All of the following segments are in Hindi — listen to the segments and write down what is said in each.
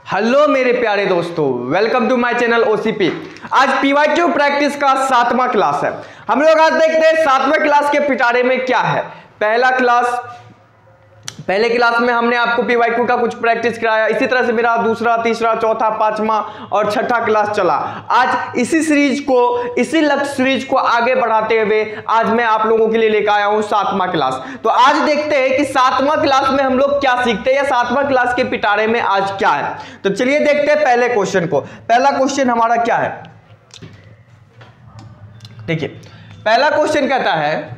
हेलो मेरे प्यारे दोस्तों, welcome to my channel OCP. आज पीवाईक्यू प्रैक्टिस का 7वां क्लास है। हम लोग आज देखते हैं 7वें क्लास के पिटारे में क्या है। पहले क्लास में हमने आपको पीवाईक्यू का कुछ प्रैक्टिस कराया। इसी तरह से मेरा दूसरा, तीसरा, चौथा, 5वां और 6ठा क्लास चला। आज इसी लक्ष्य सीरीज को आगे बढ़ाते हुए आज मैं आप लोगों के लिए लेकर आया हूं 7वां क्लास। तो आज देखते हैं कि 7वां क्लास में हम लोग क्या सीखते हैं या 7वां क्लास के पिटारे में आज क्या है। तो चलिए देखते हैं पहले क्वेश्चन को। पहला क्वेश्चन हमारा क्या है, देखिए पहला क्वेश्चन कहता है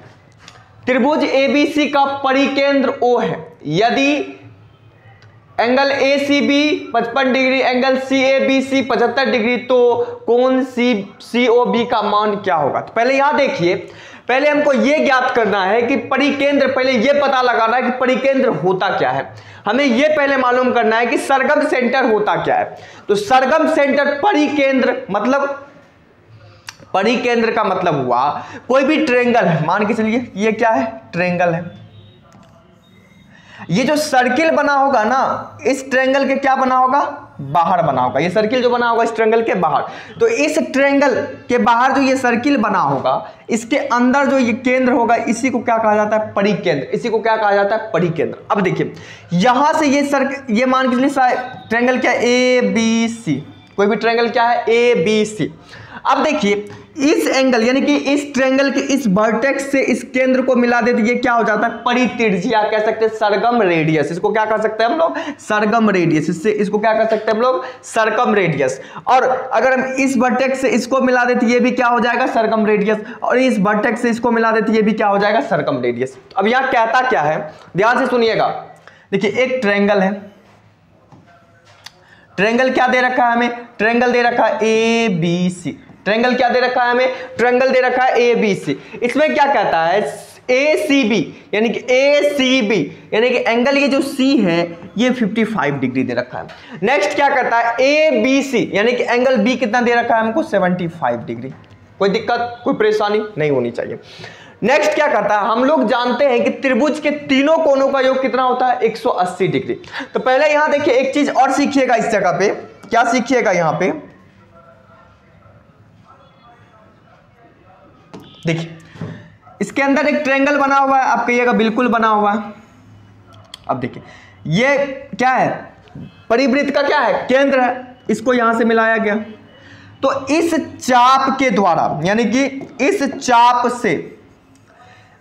त्रिभुज एबीसी का परिकेंद्र O है। यदि angle ACB 55 degree, angle CABC 75 degree, तो कोण COB का मान क्या होगा। तो पहले यहां देखिए, पहले हमको यह ज्ञात करना है कि परिकेंद्र, पहले यह पता लगाना है कि परिकेंद्र होता क्या है। हमें यह पहले मालूम करना है कि सरगम सेंटर होता क्या है। तो सरगम सेंटर परिकेंद्र मतलब, परिकेंद्र का मतलब हुआ कोई भी ट्रायंगल है, मान के चलिए ये क्या है, ट्रायंगल है। ये जो सर्किल बना होगा ना, इस ट्रायंगल के क्या बना होगा, बाहर बना होगा। ये सर्किल जो बना होगा इस ट्रायंगल के बाहर, तो इस ट्रायंगल के बाहर जो ये सर्किल बना होगा, इसके अंदर जो ये केंद्र होगा, इसी को क्या कहा जाता है, परिकेंद्र। इसी को क्या कहा जाता है, परिकेंद्र। अब देखिए यहां से ये मान के चलिए ट्रायंगल क्या है, ABC। कोई भी ट्रायंगल क्या है, ABC। अब देखिए इस एंगल यानी कि इस ट्रायंगल के इस वर्टेक्स से इस केंद्र को मिला देते, ये क्या हो जाता है, परित्रिज्या कह सकते हैं, सरगम रेडियस। इसको क्या कह सकते हैं हम लोग, सरगम रेडियस। इससे इसको क्या कह सकते हैं हम लोग, सरगम रेडियस। और अगर हम इस वर्टेक्स से इसको मिला देते, ये भी क्या हो जाएगा, सरगम रेडियस। और इस वर्टेक्स से इसको मिला देते, ये भी क्या हो जाएगा, सरगम रेडियस। अब यहां कहता क्या है, ध्यान से सुनिएगा। देखिए एक ट्रायंगल है, ट्रायंगल क्या दे रखा है हमें, ट्रायंगल दे रखा है ABC। ट्रायंगल क्या दे रखा है हमें, ट्रायंगल दे रखा है ABC। इसमें क्या कहता है, ACB यानी कि ACB यानी कि एंगल ये जो C है ये 55 डिग्री दे रखा है। नेक्स्ट क्या कहता है, ABC यानी कि एंगल B कितना दे रखा है हमको, 75 डिग्री। कोई दिक्कत, कोई परेशानी नहीं होनी चाहिए। नेक्स्ट क्या कहता है, हम लोग जानते हैं कि त्रिभुज के तीनों कोणों का योग कितना होता है, 180 डिग्री। तो पहले यहां देखिए एक चीज और सीखिएगा इस जगह पे। क्या सीखिएगा यहां पे, देखिए इसके अंदर एक ट्रायंगल बना हुआ है, आप कहिएगा बिल्कुल बना हुआ है। अब देखिए ये क्या है, परिवृत्त का क्या है, केंद्र है। इसको यहां से मिलाया गया, तो इस चाप के द्वारा यानी कि इस चाप से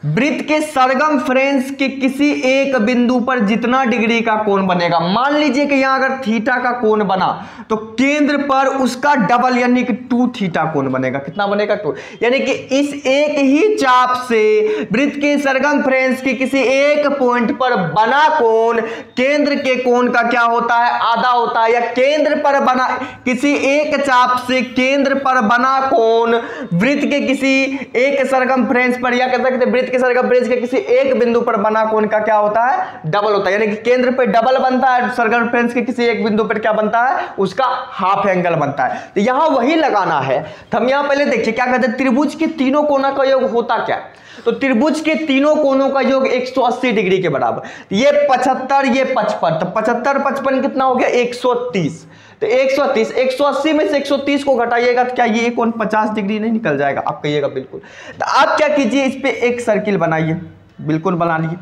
वृत्त के सरगम फ्रेंच के किसी एक बिंदु पर जितना डिग्री का कोण बनेगा, मान लीजिए कि यहां अगर थीटा का कोण बना तो केंद्र पर उसका डबल यानी कि 2 थीटा कोण बनेगा। कितना बनेगा, 2। यानी कि इस एक ही चाप से वृत्त के सरगम फ्रेंच के किसी एक पॉइंट पर बना कोण केंद्र के कोण का क्या होता है, आधा होता है। या केंद्र पर बना, किसी एक चाप से केंद्र पर बना कोण वृत्त के किसी एक सरगम फ्रेंच पर, या कह सकते वृत्त के सरगम फ्रेंच के किसी एक बिंदु पर बना कोण का क्या होता है, डबल होता है। यानी कि केंद्र पे डबल बनता है, सरगम फ्रेंच के किसी एक बिंदु पर क्या बनता है, उसका हाफ एंगल बनता है। तो यहां वही लगाना है। तो हम यहां पहले देखिए क्या कहते हैं, त्रिभुज के तीनों कोणों का योग होता क्या है। तो त्रिभुज के तीनों कोणों का योग 180 डिग्री के बराबर। ये 75, ये 55, तो 75 55 कितना हो गया, 130। तो 180 में से 130 को घटाइएगा तो क्या ये कोण 50 डिग्री नहीं निकल जाएगा, आप कहिएगा बिल्कुल। तो आप क्या कीजिए, इस पे एक सर्किल बनाइए, बिल्कुल बना लीजिए।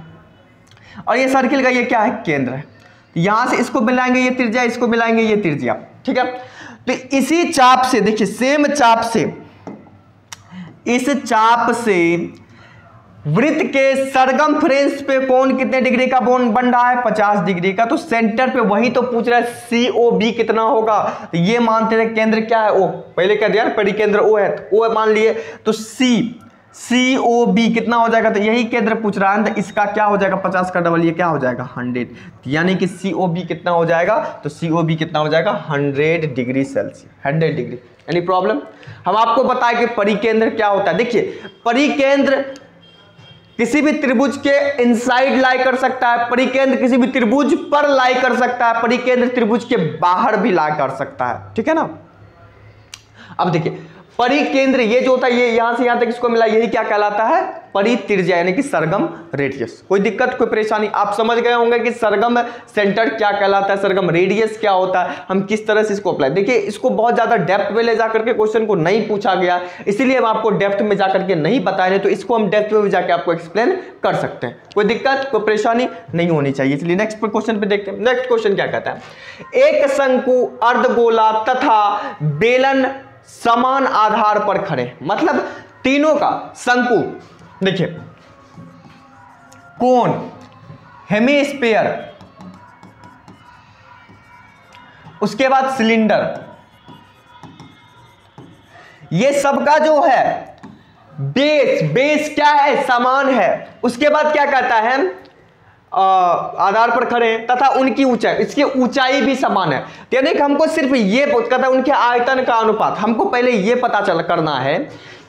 और ये सर्किल का ये क्या है, केंद्र है। तो यहां से इसको मिलाएंगे ये त्रिज्या, इसको मिलाएंगे ये त्रिज्या, ठीक है। तो इसी चाप से देखिए, सेम चाप से, इस चाप से वृत्त के सरगम फ्रेंच पे कोण कितने डिग्री का कोण बन रहा है, 50 डिग्री का। तो सेंटर पे वही तो पूछ रहा है, COB कितना होगा। तो ये मानते हैं केंद्र क्या है, O। पहले क्या दिया, परिकेंद्र O है, तो O मान लिए। तो COB कितना हो जाएगा, तो यही केंद्र पूछ रहा है। तो इसका क्या हो जाएगा, 50 का डबल, ये क्या हो जाएगा, 100। यानी कि COB कितना हो जाएगा, तो COB कितना हो जाएगा, 100 डिग्री सेल्सियस, 100 डिग्री। यानी प्रॉब्लम, हम आपको बताएं कि परिकेंद्र क्या होता है। देखिए परिकेंद्र किसी भी त्रिभुज के इनसाइड लाई कर सकता है, परिकेंद्र किसी भी त्रिभुज पर लाई कर सकता है, परिकेंद्र त्रिभुज के बाहर भी लाई कर सकता है, ठीक है ना। अब देखिए परिकेंद्र ये जो होता है, ये यहां से यहां तक इसको मिला, यही क्या कहलाता है? परित्रिज्या यानी कि सरगम रेडियस। कोई दिक्कत कोई परेशानी? आप समझ गए होंगे कि सरगम सेंटर क्या कहलाता है, सरगम रेडियस क्या होता है, हम किस तरह से इसको अप्लाई। देखिए इसको बहुत ज्यादा डेप्थ में ले जाकर के क्वेश्चन को नहीं पूछा गया, इसीलिए हम आपको डेप्थ में जाकर के नहीं बताए, नहीं तो इसको हम डेप्थ में जाकर आपको एक्सप्लेन कर सकते हैं। कोई दिक्कत कोई परेशानी नहीं होनी चाहिए। इसलिए नेक्स्ट क्वेश्चन पे देखते हैं। नेक्स्ट क्वेश्चन क्या कहता है? एक शंकु, अर्धगोला तथा बेलन समान आधार पर खड़े, मतलब तीनों का शंकु, देखिए कोन, हेमिस्फीयर, उसके बाद सिलेंडर, ये सबका जो है बेस क्या है? समान है। उसके बाद क्या कहता है? आधार पर खड़े तथा उनकी ऊंचाई, इसकी ऊंचाई भी समान है। यानी कि हमको सिर्फ ये कहता है उनके आयतन का अनुपात, हमको पहले ये पता करना है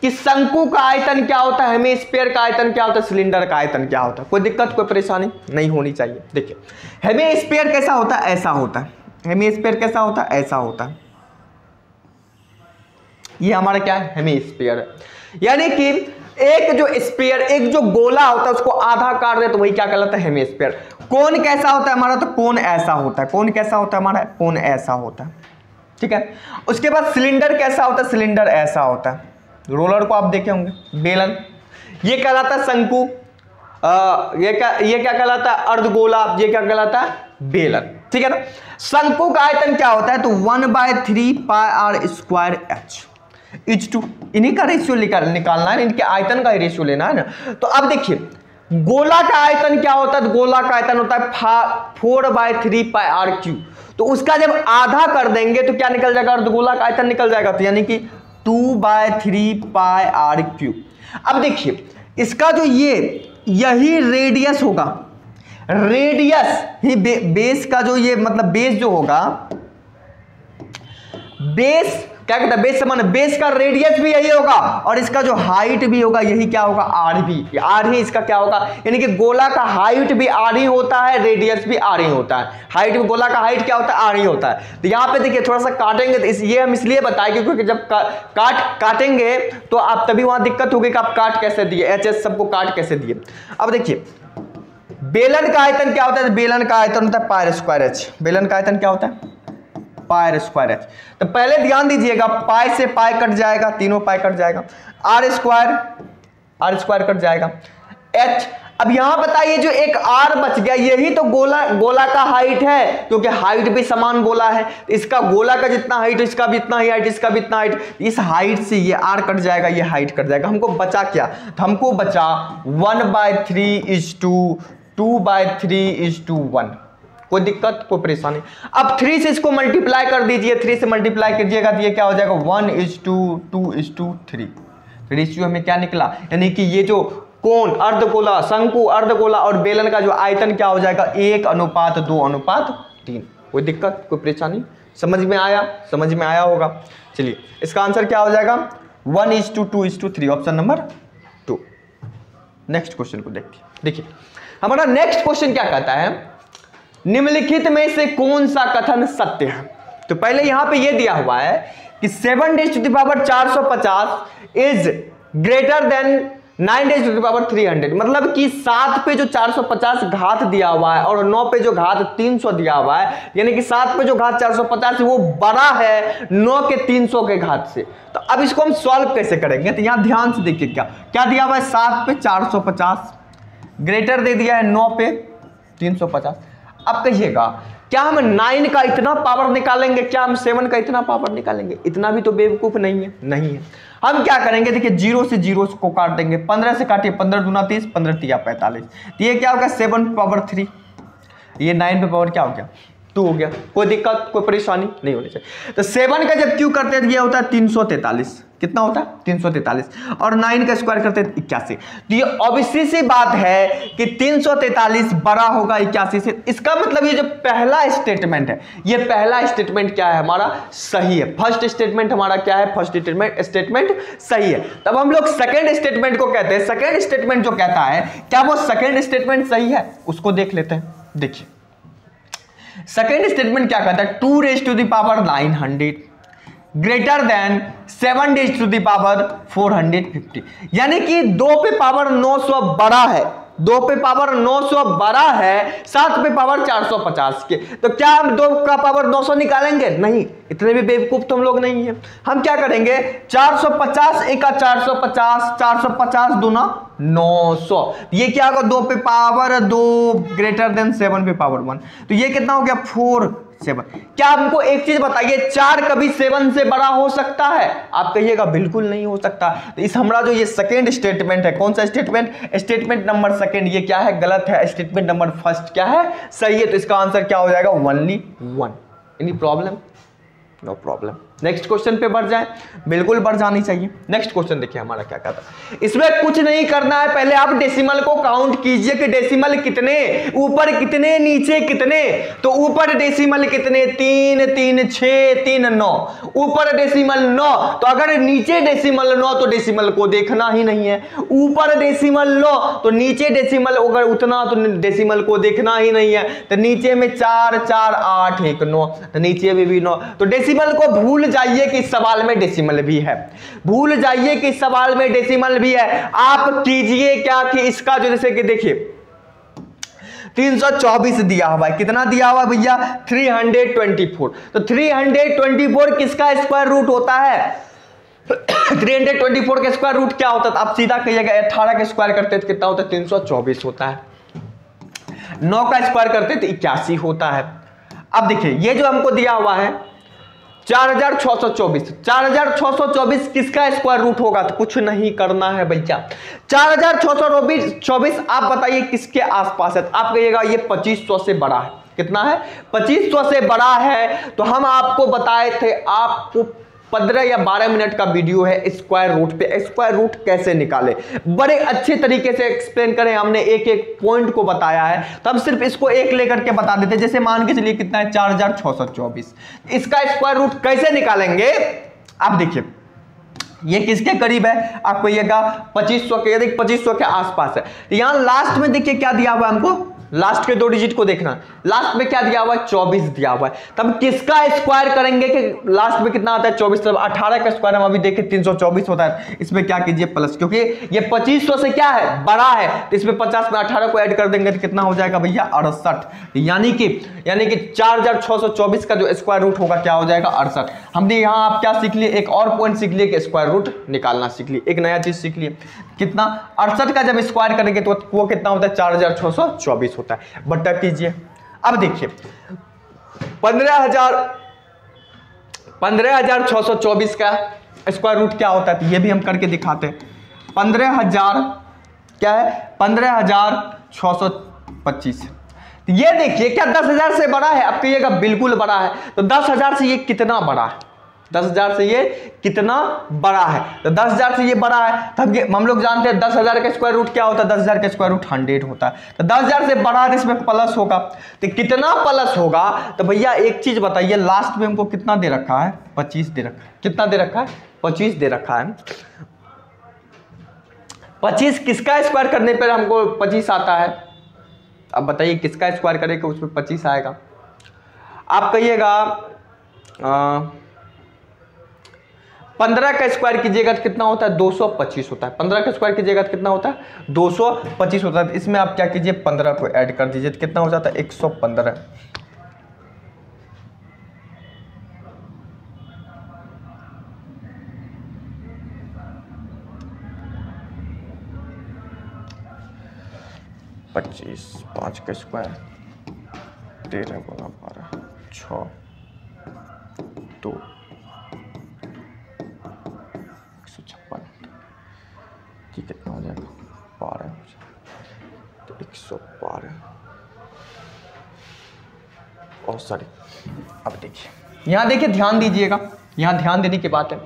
कि शंकु का आयतन क्या होता है, हेमिस्फीयर का आयतन क्या होता है, सिलेंडर का आयतन क्या होता है। कोई दिक्कत कोई परेशानी नहीं होनी चाहिए। देखिए हेमिस्फीयर कैसा होता है? ऐसा होता है। हेमिस्फीयर कैसा होता है? ऐसा होता है। ये हमारा क्या है? हेमिस्फीयर है। यानी कि एक जो स्फीयर, एक जो गोला होता है उसको आधा काट दे तो वही क्या कहलाता है? हेमिस्फीयर। कोन कैसा होता है हमारा? तो कोन ऐसा होता है। कोन कैसा होता है हमारा? कोन ऐसा होता है। ठीक है। उसके बाद सिलेंडर कैसा होता है? सिलेंडर ऐसा होता है। रोलर को आप देखे होंगे, बेलन, ये कहलाता है शंकु, ये क्या कहलाता है? अर्धगोला, ये क्या कहलाता है? बेलन। ठीक है ना। शंकु का आयतन क्या होता है? तो 1/3 πr² H2, इन्हीं का रेशियो निकालना है, इनके आयतन का रेशियो लेना है ना। तो अब देखिए गोला का आयतन क्या होता है? तो गोला का आयतन होता है 4/3 πr³। तो उसका जब आधा कर देंगे तो क्या निकल जाएगा? अर्धगोला का आयतन निकल जाएगा, तो यानी कि 2/3 πr³। अब देखिए इसका जो यही रेडियस होगा, रेडियस ही बेस का जो ये मतलब बेस जो होगा, बेस क्या कहता है? बेस समान, बेस का रेडियस भी यही होगा और इसका जो हाइट भी होगा यही क्या होगा? आर भी। आर ही इसका क्या होगा? यानी कि गोला का हाइट भी आर ही होता है, रेडियस भी आर ही होता है। हाइट भी, गोला का हाइट क्या होता है? आर ही होता है। तो यहाँ पे देखिए थोड़ा सा काटेंगे तो ये हम इसलिए बताएंगे क्योंकि जब काटेंगे तो आप तभी वहां दिक्कत होगी कि आप काट कैसे दिए, HS सबको काट कैसे दिए। अब देखिए बेलन का आयतन क्या होता है? बेलन का आयतन होता है πr²h। बेलन का आयतन क्या होता है? πr²h। तो पहले ध्यान दीजिएगा, पाई से पाई कट जाएगा, तीनों पाई कट जाएगा, r² कट जाएगा, h। अब यहां बताइए जो एक r बच गया, यही तो गोला का हाइट है, क्योंकि हाइट भी समान गोला है। इसका गोला का जितना हाइट, इसका भी इतना ही हाइट, इसका भी इतना हाइट। इस हाइट से ये r कट जाएगा, ये हाइट कट जाएगा। हमको बचा क्या? तो हमको बचा 1/3 2/3 कोई दिक्कत कोई परेशानी? अब 3 से इसको मल्टीप्लाई कर दीजिए, 3 से मल्टीप्लाई कीजिएगा तो ये क्या हो जाएगा? 1:2:3। रेशियो हमें क्या निकला? यानी कि ये जो कोण, अर्धगोला, शंकु, अर्धगोला और बेलन का जो आयतन क्या हो जाएगा? 1:2:3। कोई दिक्कत कोई परेशानी? समझ में आया? समझ में आया होगा। चलिए इसका आंसर क्या हो जाएगा? 1:2:3, ऑप्शन नंबर 2। नेक्स्ट क्वेश्चन को देखते हैं। देखिए हमारा नेक्स्ट क्वेश्चन क्या कहता है? निम्नलिखित में से कौन सा कथन सत्य है? तो पहले यहां पे ये दिया हुआ है कि 7⁴450 इज ग्रेटर देन 9⁻300, मतलब कि 7 पे जो 450 घात दिया हुआ है और 9 पे जो घात 300 दिया हुआ है, यानी कि 7 पे जो घात 450 वो बड़ा है 9 के 300 के घात से। तो अब इसको हम सॉल्व कैसे करेंगे? तो यहां ध्यान से देखिए क्या दिया हुआ है? 7 पे 450 ग्रेटर दे दिया है 9 पे 350। अब कहिएगा क्या हम 9 का इतना पावर निकालेंगे? क्या हम 7 का इतना पावर निकालेंगे? इतना भी तो बेवकूफ नहीं है। नहीं है। हम क्या करेंगे? देखिए 0 से 0 को काट देंगे, 15 से काटिए, 15 दूना 30, 15 तिया 45। तो ये क्या हो गया? 7/3। ये 9 पे पावर क्या हो गया? 2 हो गया। कोई दिक्कत कोई परेशानी नहीं होनी चाहिए। तो 7 का जब क्यू करते हैं ये होता है 343। कितना होता है? 343। और 9 का स्क्वायर करते हैं 81। तो ये ऑब्वियसली सी बात है कि 343 बड़ा होगा 81 से। इसका मतलब ये जो पहला स्टेटमेंट है, ये पहला स्टेटमेंट क्या है हमारा? सही है। फर्स्ट स्टेटमेंट हमारा क्या है? फर्स्ट स्टेटमेंट सही है। तब हम लोग सेकेंड स्टेटमेंट को कहते हैं, सेकेंड स्टेटमेंट जो कहता है क्या वो सेकेंड स्टेटमेंट सही है? उसको देख लेते हैं। देखिए सेकेंड स्टेटमेंट क्या कहता है? 2⁻900 greater than 7 raise to the power 450, यानी कि 2 पे पावर 900 बड़ा है, 2 पे पावर 900 बड़ा है 7 पे पावर 450 के। तो क्या हम 2 का पावर 900 निकालेंगे? नहीं, इतने भी बेवकूफ तो हम लोग नहीं है। हम क्या करेंगे, 450 एका 450, 450 दूना 900, ये क्या होगा 2 पे पावर 2 ग्रेटर देन 7 पे पावर 1, तो ये कितना हो गया 4 7। क्या हमको एक चीज बताइए, 4 कभी 7 से बड़ा हो सकता है? आप कहिएगा बिल्कुल नहीं हो सकता। तो इस हमारा जो ये सेकेंड स्टेटमेंट है, कौन सा स्टेटमेंट? स्टेटमेंट नंबर सेकेंड, ये क्या है? गलत है। स्टेटमेंट नंबर फर्स्ट क्या है? सही है। तो इसका आंसर क्या हो जाएगा? Only 1। Any problem? No problem. Next question पे बढ़ जाए, बिल्कुल बढ़ जानी चाहिए। नेक्स्ट क्वेश्चन देखिए हमारा क्या कहता है, इसमें कुछ नहीं करना है, पहले आप डेसिमल को काउंट कीजिए कि डेसिमल कितने, ऊपर कितने, नीचे कितने। तो ऊपर डेसिमल कितने? 3 3 6 3 9, ऊपर डेसिमल 9। तो अगर नीचे डेसिमल 9 तो डेसिमल को देखना ही नहीं है। ऊपर डेसिमल 9 तो नीचे डेसिमल अगर उतना तो डेसिमल को देखना ही नहीं है। तो नीचे में 4 4 8 1 9, तो नीचे में भी 9। तो डेसिमल को भूल जाइए कि इस सवाल में डेसिमल भी है, भूल जाइए कि इस सवाल में डेसिमल भी है। आप कीजिए क्या कि इसका जो जैसे कि देखिए 324 दिया हुआ है, कितना दिया हुआ है भैया? 324। तो 324 किसका स्क्वायर रूट होता है? 324 का स्क्वायर रूट क्या होता है? आप सीधा कहिएगा 18 का स्क्वायर करते तो कितना होता है? 324 होता है। 9 का स्क्वायर करते तो 81 होता है। अब देखिए ये जो हमको दिया हुआ है 4624, 4624 किसका स्क्वायर रूट होगा? तो कुछ नहीं करना है भैया। 4624 आप बताइए किसके आसपास है? तो आप कहिएगा ये 2500 से बड़ा है। कितना है? 2500 से बड़ा है। तो हम आपको बताए थे, आपको 15 या 12 मिनट का वीडियो है स्क्वायर रूट पे, स्क्वायर रूट कैसे निकाले, बड़े अच्छे तरीके से एक्सप्लेन करें हमने, एक एक पॉइंट को बताया है। तो हम सिर्फ इसको एक लेकर के बता देते। जैसे मान के चलिए कितना है? 4624, इसका स्क्वायर रूट कैसे निकालेंगे? आप देखिए ये किसके करीब है? आप कहिएगा 2500 के, यदि 2500 के आसपास है। यहां लास्ट में देखिए क्या दिया हुआ है हमको, लास्ट के 2 डिजिट को देखना। लास्ट में क्या दिया हुआ है? 24 दिया हुआ है। तब किसका स्क्वायर करेंगे कि लास्ट में कितना आता है? 24। तब 18 का स्क्वायर हम अभी देखें 324 होता है। इसमें क्या कीजिए प्लस, क्योंकि ये 2500 से क्या है? बड़ा है। तो इसमें 50 में 18 को ऐड कर देंगे तो कितना हो जाएगा भैया? 68। यानी कि 4624 का जो स्क्वायर रूट होगा क्या हो जाएगा? 68। हमने यहाँ आप क्या सीख लिए? एक और पॉइंट सीख लिए कि स्क्वायर रूट निकालना सीख लिए, एक नया चीज सीख लिए। कितना? 68 का जब स्क्वायर करेंगे तो वो कितना होता है? 4624 होता है। बट्टा कीजिए। अब देखिए 15624 का स्क्वायर रूट क्या होता है? तो ये भी हम करके दिखाते हैं। 15000 क्या है? 15625। तो ये देखिए क्या 10,000 से बड़ा है? आप कहिएगा बिल्कुल बड़ा है। तो 10,000 से ये कितना बड़ा है? 10,000 से ये कितना बड़ा है? तो 10,000 से ये बड़ा है। तब हम लोग जानते हैं 10,000 का स्क्वायर रूट क्या होता है? 10,000 का स्क्वायर रूट 100 होता है। तो 10,000 से बड़ा है तो इसमें प्लस होगा। तो कितना प्लस होगा? तो भैया एक चीज बताइए, लास्ट में हमको कितना दे रखा है? 25 दे रखा है। कितना दे रखा है? 25 दे रखा है। 25 किसका स्क्वायर करने पर हमको 25 आता है? अब बताइए किसका स्क्वायर करेगा उसमें 25 आएगा? आप कहिएगा 15 का स्क्वायर कीजिएगा तो कितना होता है? 225 होता है। 15 का स्क्वायर कीजिएगा तो कितना होता है? 225 होता है। इसमें आप क्या कीजिए? 15 को ऐड कर दीजिए तो कितना हो जाता है? 115। पच्चीस 5 का स्क्वायर 13 गुना 12 6 2 156। ठीक, कितना हो जाएगा? 12 हो जाएगा। तो 112 और सॉरी। अब देखिए यहाँ देखिए, ध्यान दीजिएगा, यहाँ ध्यान देने की बात है।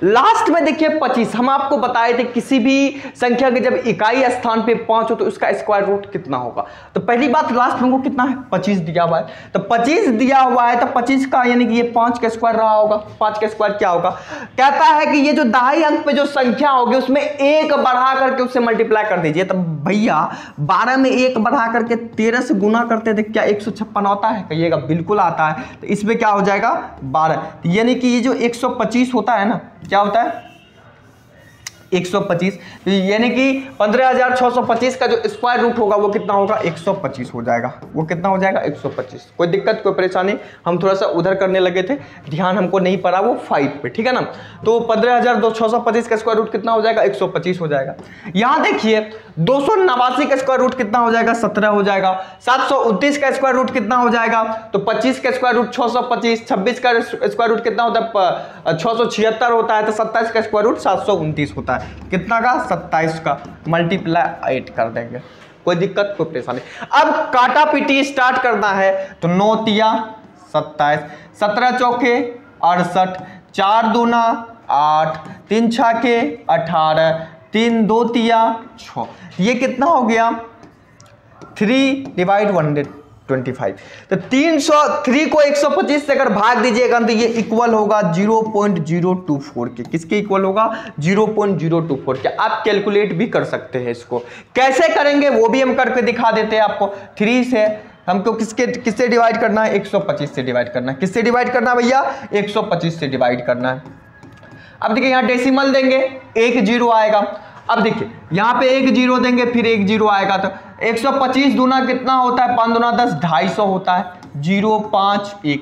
लास्ट में देखिए 25, हम आपको बताए थे किसी भी संख्या के जब इकाई स्थान पे 5 हो तो उसका स्क्वायर रूट कितना होगा। तो पहली बात लास्ट में कितना है? 25 दिया हुआ है। तो 25 दिया हुआ है तो 25 का यानी कि ये 5 का स्क्वायर रहा होगा। 5 का स्क्वायर क्या होगा? कहता है कि ये जो दहाई अंक पे जो संख्या होगी उसमें 1 बढ़ा करके उससे मल्टीप्लाई कर दीजिए। तो भैया 12 में 1 बढ़ा करके 13 से गुना करते थे, क्या 156 आता है? कहिएगा बिल्कुल आता है। तो इसमें क्या हो जाएगा? 12। यानी कि ये जो 125 होता है ना, क्या होता है 125, यानी कि 15,625 का जो स्क्वायर रूट होगा वो कितना होगा 125 हो जाएगा। वो कितना हो जाएगा 125। कोई दिक्कत कोई परेशानी? हम थोड़ा सा उधर करने लगे थे, ध्यान हमको नहीं पड़ा वो 5 पे, ठीक है ना। तो 15,625 का स्क्वायर रूट कितना हो जाएगा 125 हो जाएगा। यहाँ देखिए 289 का स्क्वायर रूट कितना हो जाएगा 17 हो जाएगा। 729 का स्क्वायर रूट कितना हो जाएगा, तो 25 का स्क्वायर रूट 625, 26 का स्क्वायर रूट कितना होता है 676 होता है, तो 27 का स्क्वायर रूट 729 होता है। कितना का 27 का मल्टीप्लाई 8 कर देंगे। कोई दिक्कत कोई परेशानी? अब काटा पीटी स्टार्ट करना है तो 9 तिया 27, 17 चौके 68, 4 दूना 8, 3 छाके 18, 3 2 तिया 6। ये कितना हो गया 3 डिवाइड 125। तो 303 को 125 से अगर भाग दीजिएगा तो ये इक्वल होगा 0.024 के। किसके इक्वल होगा 0.024 के। आप कैलकुलेट भी कर सकते हैं इसको। कैसे करेंगे वो भी हम करके दिखा देते हैं आपको। 3 से हमको किससे डिवाइड करना है 125 से डिवाइड करना है। किससे डिवाइड करना है भैया 125 से डिवाइड करना है। अब देखिए यहाँ डेसिमल देंगे 1 0 आएगा। अब देखिए यहाँ पे 1 0 देंगे फिर 1 0 आएगा तो 125 दूना कितना होता है 5 दूना 10 250 होता है 051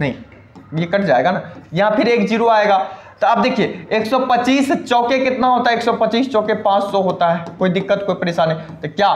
नहीं ये कट जाएगा ना। यहाँ फिर 1 0 आएगा तो अब देखिए 125 चौके कितना होता है 125 चौके 500 होता है। कोई दिक्कत कोई परेशानी? तो क्या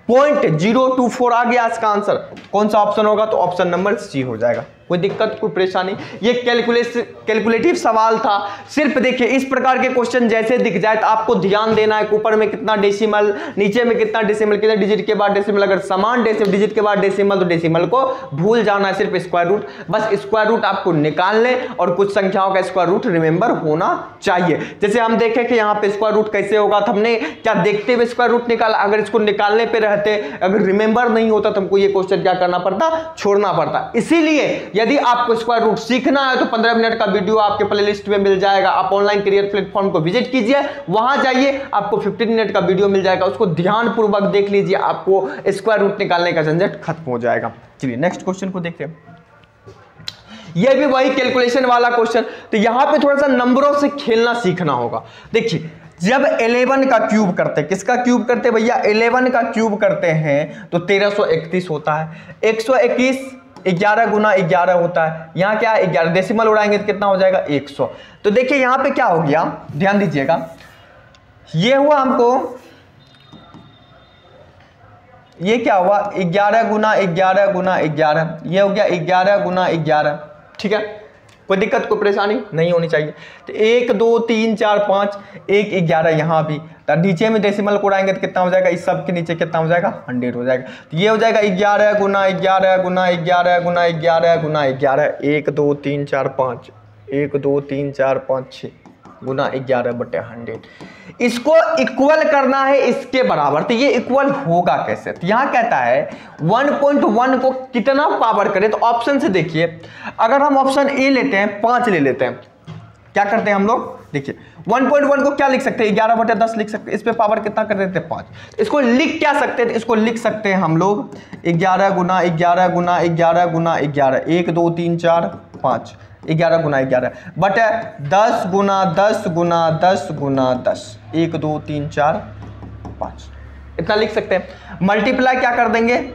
0.024 आ गया इसका आंसर। कौन सा ऑप्शन होगा तो ऑप्शन नंबर सी हो जाएगा। कोई दिक्कत कोई परेशानी? ये कैलकुलेटिव सवाल था। सिर्फ देखिए इस प्रकार के क्वेश्चन जैसे दिख जाए तो आपको ध्यान देना है ऊपर में कितना डेसिमल, नीचे में कितना डेसिमल, कितने डिजिट के बाद डेसिमल। अगर समान डिजिट के बाद डेसिमल तो डेसिमल को भूल जाना है, सिर्फ स्क्वायर रूट। बस स्क्वायर रूट आपको निकालने और कुछ संख्याओं का स्क्वायर रूट रिमेंबर होना चाहिए। जैसे हम देखें कि यहाँ पे स्क्वायर रूट कैसे होगा तो हमने क्या देखते हुए स्क्वायर रूट निकाला। अगर इसको निकालने पे रहते, अगर रिमेंबर नहीं होता तो हमको ये क्वेश्चन क्या करना पड़ता, छोड़ना पड़ता। इसीलिए यदि आपको स्क्वायर रूट सीखना है तो 15 मिनट का वीडियो आपके प्लेलिस्ट में मिल जाएगा। आप ऑनलाइन करियर प्लेटफॉर्म को विजिट कीजिए, वहां जाइए, आपको 15 मिनट का वीडियो मिल जाएगा। उसको ध्यानपूर्वक देख लीजिए, आपको स्क्वायर रूट निकालने का झंझट खत्म हो जाएगा। चलिए नेक्स्ट क्वेश्चन को देखते हैं। यह भी वही कैलकुलेशन वाला क्वेश्चन। तो यहां पे थोड़ा सा नंबरों से खेलना सीखना होगा। देखिए जब 11 का क्यूब करते हैं, किसका क्यूब करते हैं भैया 11 का क्यूब करते हैं तो 1331 होता है। 121 11 गुना 11 होता है। यहाँ क्या है 11 डेसिमल उड़ाएंगे तो कितना हो जाएगा 100। तो देखिए यहाँ पे क्या हो गया, ध्यान दीजिएगा, ये हुआ हमको, ये क्या हुआ 11 गुना 11 गुना 11, ये हो गया 11 गुना 11। ठीक है, कोई दिक्कत कोई परेशानी नहीं होनी चाहिए। तो 1 2 3 4 5 1 11 यहाँ भी, तो नीचे में डेसिमल को उड़ाएंगे तो कितना हो जाएगा, इस सब के नीचे कितना हो जाएगा 100 हो जाएगा। तो ये हो जाएगा 11 गुना 11 गुना 11 गुना 11 गुना 11, 1 2 3 4 5 1 2 3 4 5 6 गुना 11/100। इसको इक्वल करना है इसके बराबर। तो ये इक्वल होगा कैसे, तो यहां कहता है 1.1 को कितना पावर करें। तो ऑप्शन से देखिए, अगर हम ऑप्शन ए लेते हैं 5 ले लेते हैं, क्या करते हैं हम लोग, देखिए 1.1 को क्या लिख सकते हैं 11/10 लिख सकते हैं। इस पे पावर कितना कर देते हैं 5। इसको लिख क्या सकते हैं, इसको लिख सकते हैं हम लोग 11 गुना 11 गुना 11 गुना 11, 1 2 3 4 5 11 गुना 11 बट 10 गुना 10 गुना 10 गुना 10, 1 2 3 4 5, इतना लिख सकते हैं। मल्टीप्लाई क्या कर देंगे,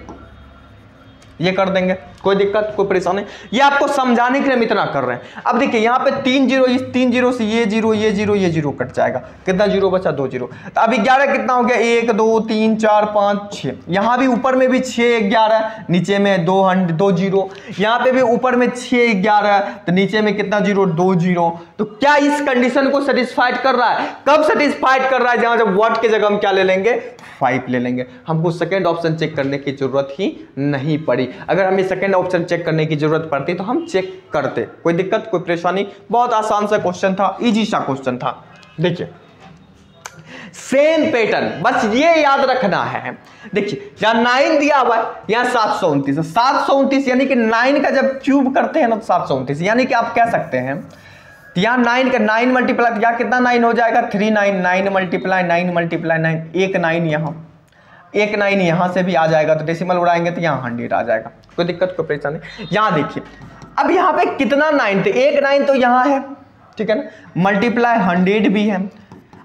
ये कर देंगे, कोई दिक्कत कोई परेशानी। ये आपको समझाने के लिए हम इतना कर रहे हैं। अब देखिए यहाँ पे 3 जीरो, इस 3 जीरो से ये जीरो ये जीरो ये जीरो कट जाएगा, कितना जीरो बचा 2 जीरो। तो अब 11 कितना हो गया 1 2 3 4 5 6, यहाँ भी ऊपर में भी 6 11, नीचे में 2 जीरो, यहाँ पे भी ऊपर में 6 11, तो नीचे में कितना जीरो 2 जीरो। तो क्या इस कंडीशन को सेटिस्फाइड कर रहा है, कब सेटिस्फाइड कर रहा है, जहां जब व्हाट के जगह हम क्या ले लेंगे 5 ले लेंगे। हमको सेकेंड ऑप्शन चेक करने की जरूरत ही नहीं पड़ी। अगर हमें सेकेंड ऑप्शन चेक करने की जरूरत पड़ती तो हम चेक करते। कोई दिक्कत कोई परेशानी, बहुत आसान सा क्वेश्चन था, इजी सा क्वेश्चन था। देखिए सेम पैटर्न, बस ये याद रखना है। देखिए यहां 9 दिया हुआ है, यहां 729, 729 यानी कि 9 का जब क्यूब करते हैं ना तो 729, यानी कि आप कह सकते हैं यहाँ 9 का 9 मल्टीप्लाई, यहाँ कितना 9 हो जाएगा 3 9, 9 मल्टीप्लाई 9 मल्टीप्लाई 9, एक 9 यहाँ, एक 9 यहाँ से भी आ जाएगा, तो डेसिमल उड़ाएंगे तो यहाँ 100 आ जाएगा। कोई दिक्कत कोई परेशानी। यहाँ देखिए अब यहाँ पे कितना 9 थे, एक 9 तो यहाँ है, ठीक है ना, मल्टीप्लाई 100 भी है।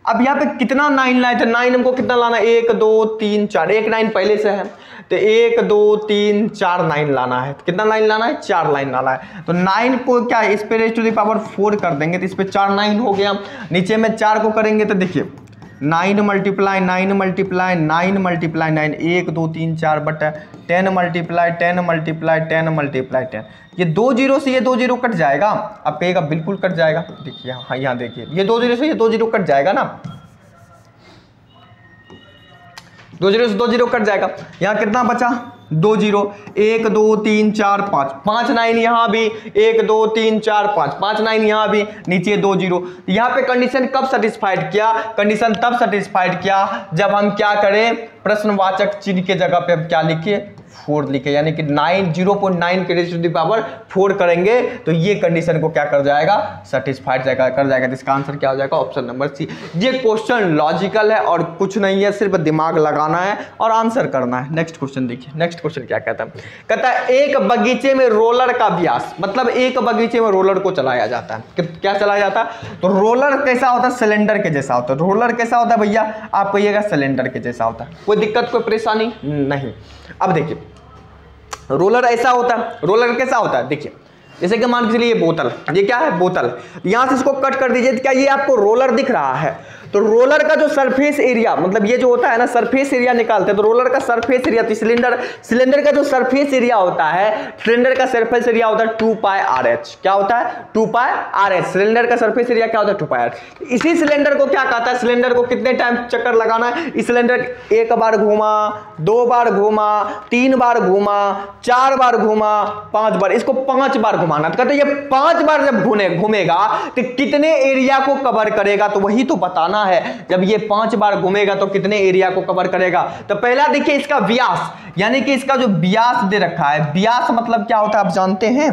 अब यहाँ पे कितना 9 लाए थे, 9 हमको कितना लाना है, 1 2 3 4, एक 9 पहले से है तो 1 2 3 4 9 लाना है। कितना 9 लाना है, 4 लाइन लाना है। तो 9 को क्या इस पे रेज़ टू द पावर 4 कर देंगे तो इस पे 4 9 हो गया। नीचे में 4 को करेंगे तो देखिए 9 मल्टीप्लाई 9 मल्टीप्लाई 9 मल्टीप्लाई 9, 1 2 3 4 बटा 10 मल्टीप्लाई 10 मल्टीप्लाई 10 मल्टीप्लाई 10। ये 2 0 से ये 2 0 कट जाएगा। अब कहेगा बिल्कुल कट जाएगा, देखिए हाँ यहाँ देखिए ये 2 0 से ये 2 0 कट जाएगा ना, 2 0 से 2 0 कट जाएगा। यहाँ कितना बचा, 2 0, 1 2 3 4 5, 5 9 यहाँ भी, 1 2 3 4 5, 5 9 यहाँ भी, नीचे 2 0। यहाँ पे कंडीशन कब सेटिस्फाइड किया, कंडीशन तब सेटिस्फाइड किया जब हम क्या करें, प्रश्नवाचक चिन्ह के जगह पे अब क्या लिखे, 4 लिखे, यानी कि 0.9 के रेज़ टू द पावर 4 करेंगे तो ये कंडीशन को क्या कर जाएगा, सेटिस्फाइड कर जाएगा। इसका आंसर क्या हो जाएगा, ऑप्शन नंबर सी। ये क्वेश्चन लॉजिकल है और कुछ नहीं है, सिर्फ दिमाग लगाना है और आंसर करना है। नेक्स्ट क्वेश्चन देखिए, नेक्स्ट क्वेश्चन क्या कहता है, कहता है एक बगीचे में रोलर का व्यास, मतलब एक बगीचे में रोलर को चलाया जाता है। क्या चलाया जाता है, तो रोलर कैसा होता है, सिलेंडर के जैसा होता है। रोलर कैसा होता है भैया, आप कहिएगा सिलेंडर के जैसा होता है। कोई दिक्कत कोई परेशानी नहीं। अब देखिए रोलर ऐसा होता है, रोलर कैसा होता है, देखिए जैसे कि मान के चलिए ये बोतल, ये क्या है, बोतल, यहां से इसको कट कर दीजिए तो क्या ये आपको रोलर दिख रहा है, तो रोलर का जो सरफेस एरिया, मतलब ये जो होता है ना सरफेस एरिया निकालते हैं, तो रोलर का सरफेस एरिया, तो सिलेंडर का जो सरफेस एरिया होता है, सिलेंडर का सरफेस एरिया होता है 2 पाई RH। क्या होता है, 2 पाई RH। सिलेंडर का सरफेस एरिया क्या होता है, 2 पाई RH। इसी सिलेंडर को क्या कहता है, सिलेंडर को कितने टाइम चक्कर लगाना है, इस सिलेंडर 1 बार घूमा, 2 बार घूमा, 3 बार घूमा, 4 बार घूमा, 5 बार, इसको 5 बार घुमाना। तो कहते ये 5 बार जब घूमेगा तो कितने एरिया को कवर करेगा, तो वही तो बताना है। जब ये 5 बार घूमेगा तो कितने एरिया को कवर करेगा। तो पहला देखिए इसका व्यास, यानी कि इसका जो व्यास दे रखा है, व्यास मतलब क्या होता है आप जानते हैं,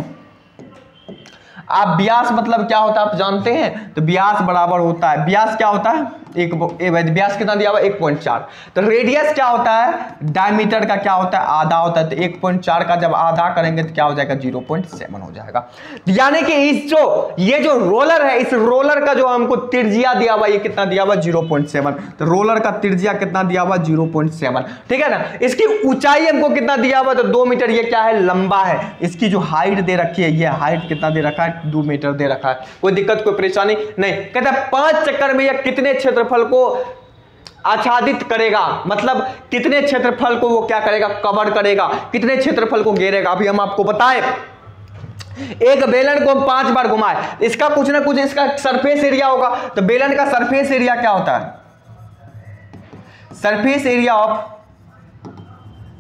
आप व्यास मतलब क्या होता है आप जानते हैं, तो व्यास बराबर होता है, व्यास क्या होता है, व्यास कितना दिया हुआ 1.4। तो रेडियस क्या होता है, डायमीटर का क्या होता है, आधा होता है। तो 1.4 का जब आधा करेंगे तो क्या हो जाएगा, 0.7 हो जाएगा। यानी कि ये जो रोलर है, इस रोलर का जो हमको त्रिज्या दिया हुआ, ये कितना दिया हुआ 0.7। तो रोलर का त्रिज्या कितना दिया हुआ 0.7, ठीक है ना। इसकी ऊंचाई हमको कितना दिया हुआ, तो 2 मीटर। ये क्या है, लंबा है। इसकी जो हाइट दे रखी है, ये हाइट कितना दे रखा है, 2 मीटर दे रखा है। कोई दिक्कत कोई परेशानी नहीं। कहता है 5 चक्कर में यह कितने क्षेत्रफल को आच्छादित करेगा, मतलब कितने क्षेत्रफल को वो क्या करेगा, कवर करेगा, कितने क्षेत्रफल को घेरेगा। अभी हम आपको बताए एक बेलन को हम 5 बार घुमाए, इसका कुछ ना कुछ इसका सरफेस एरिया होगा। तो बेलन का सरफेस एरिया क्या होता है, सरफेस एरिया ऑफ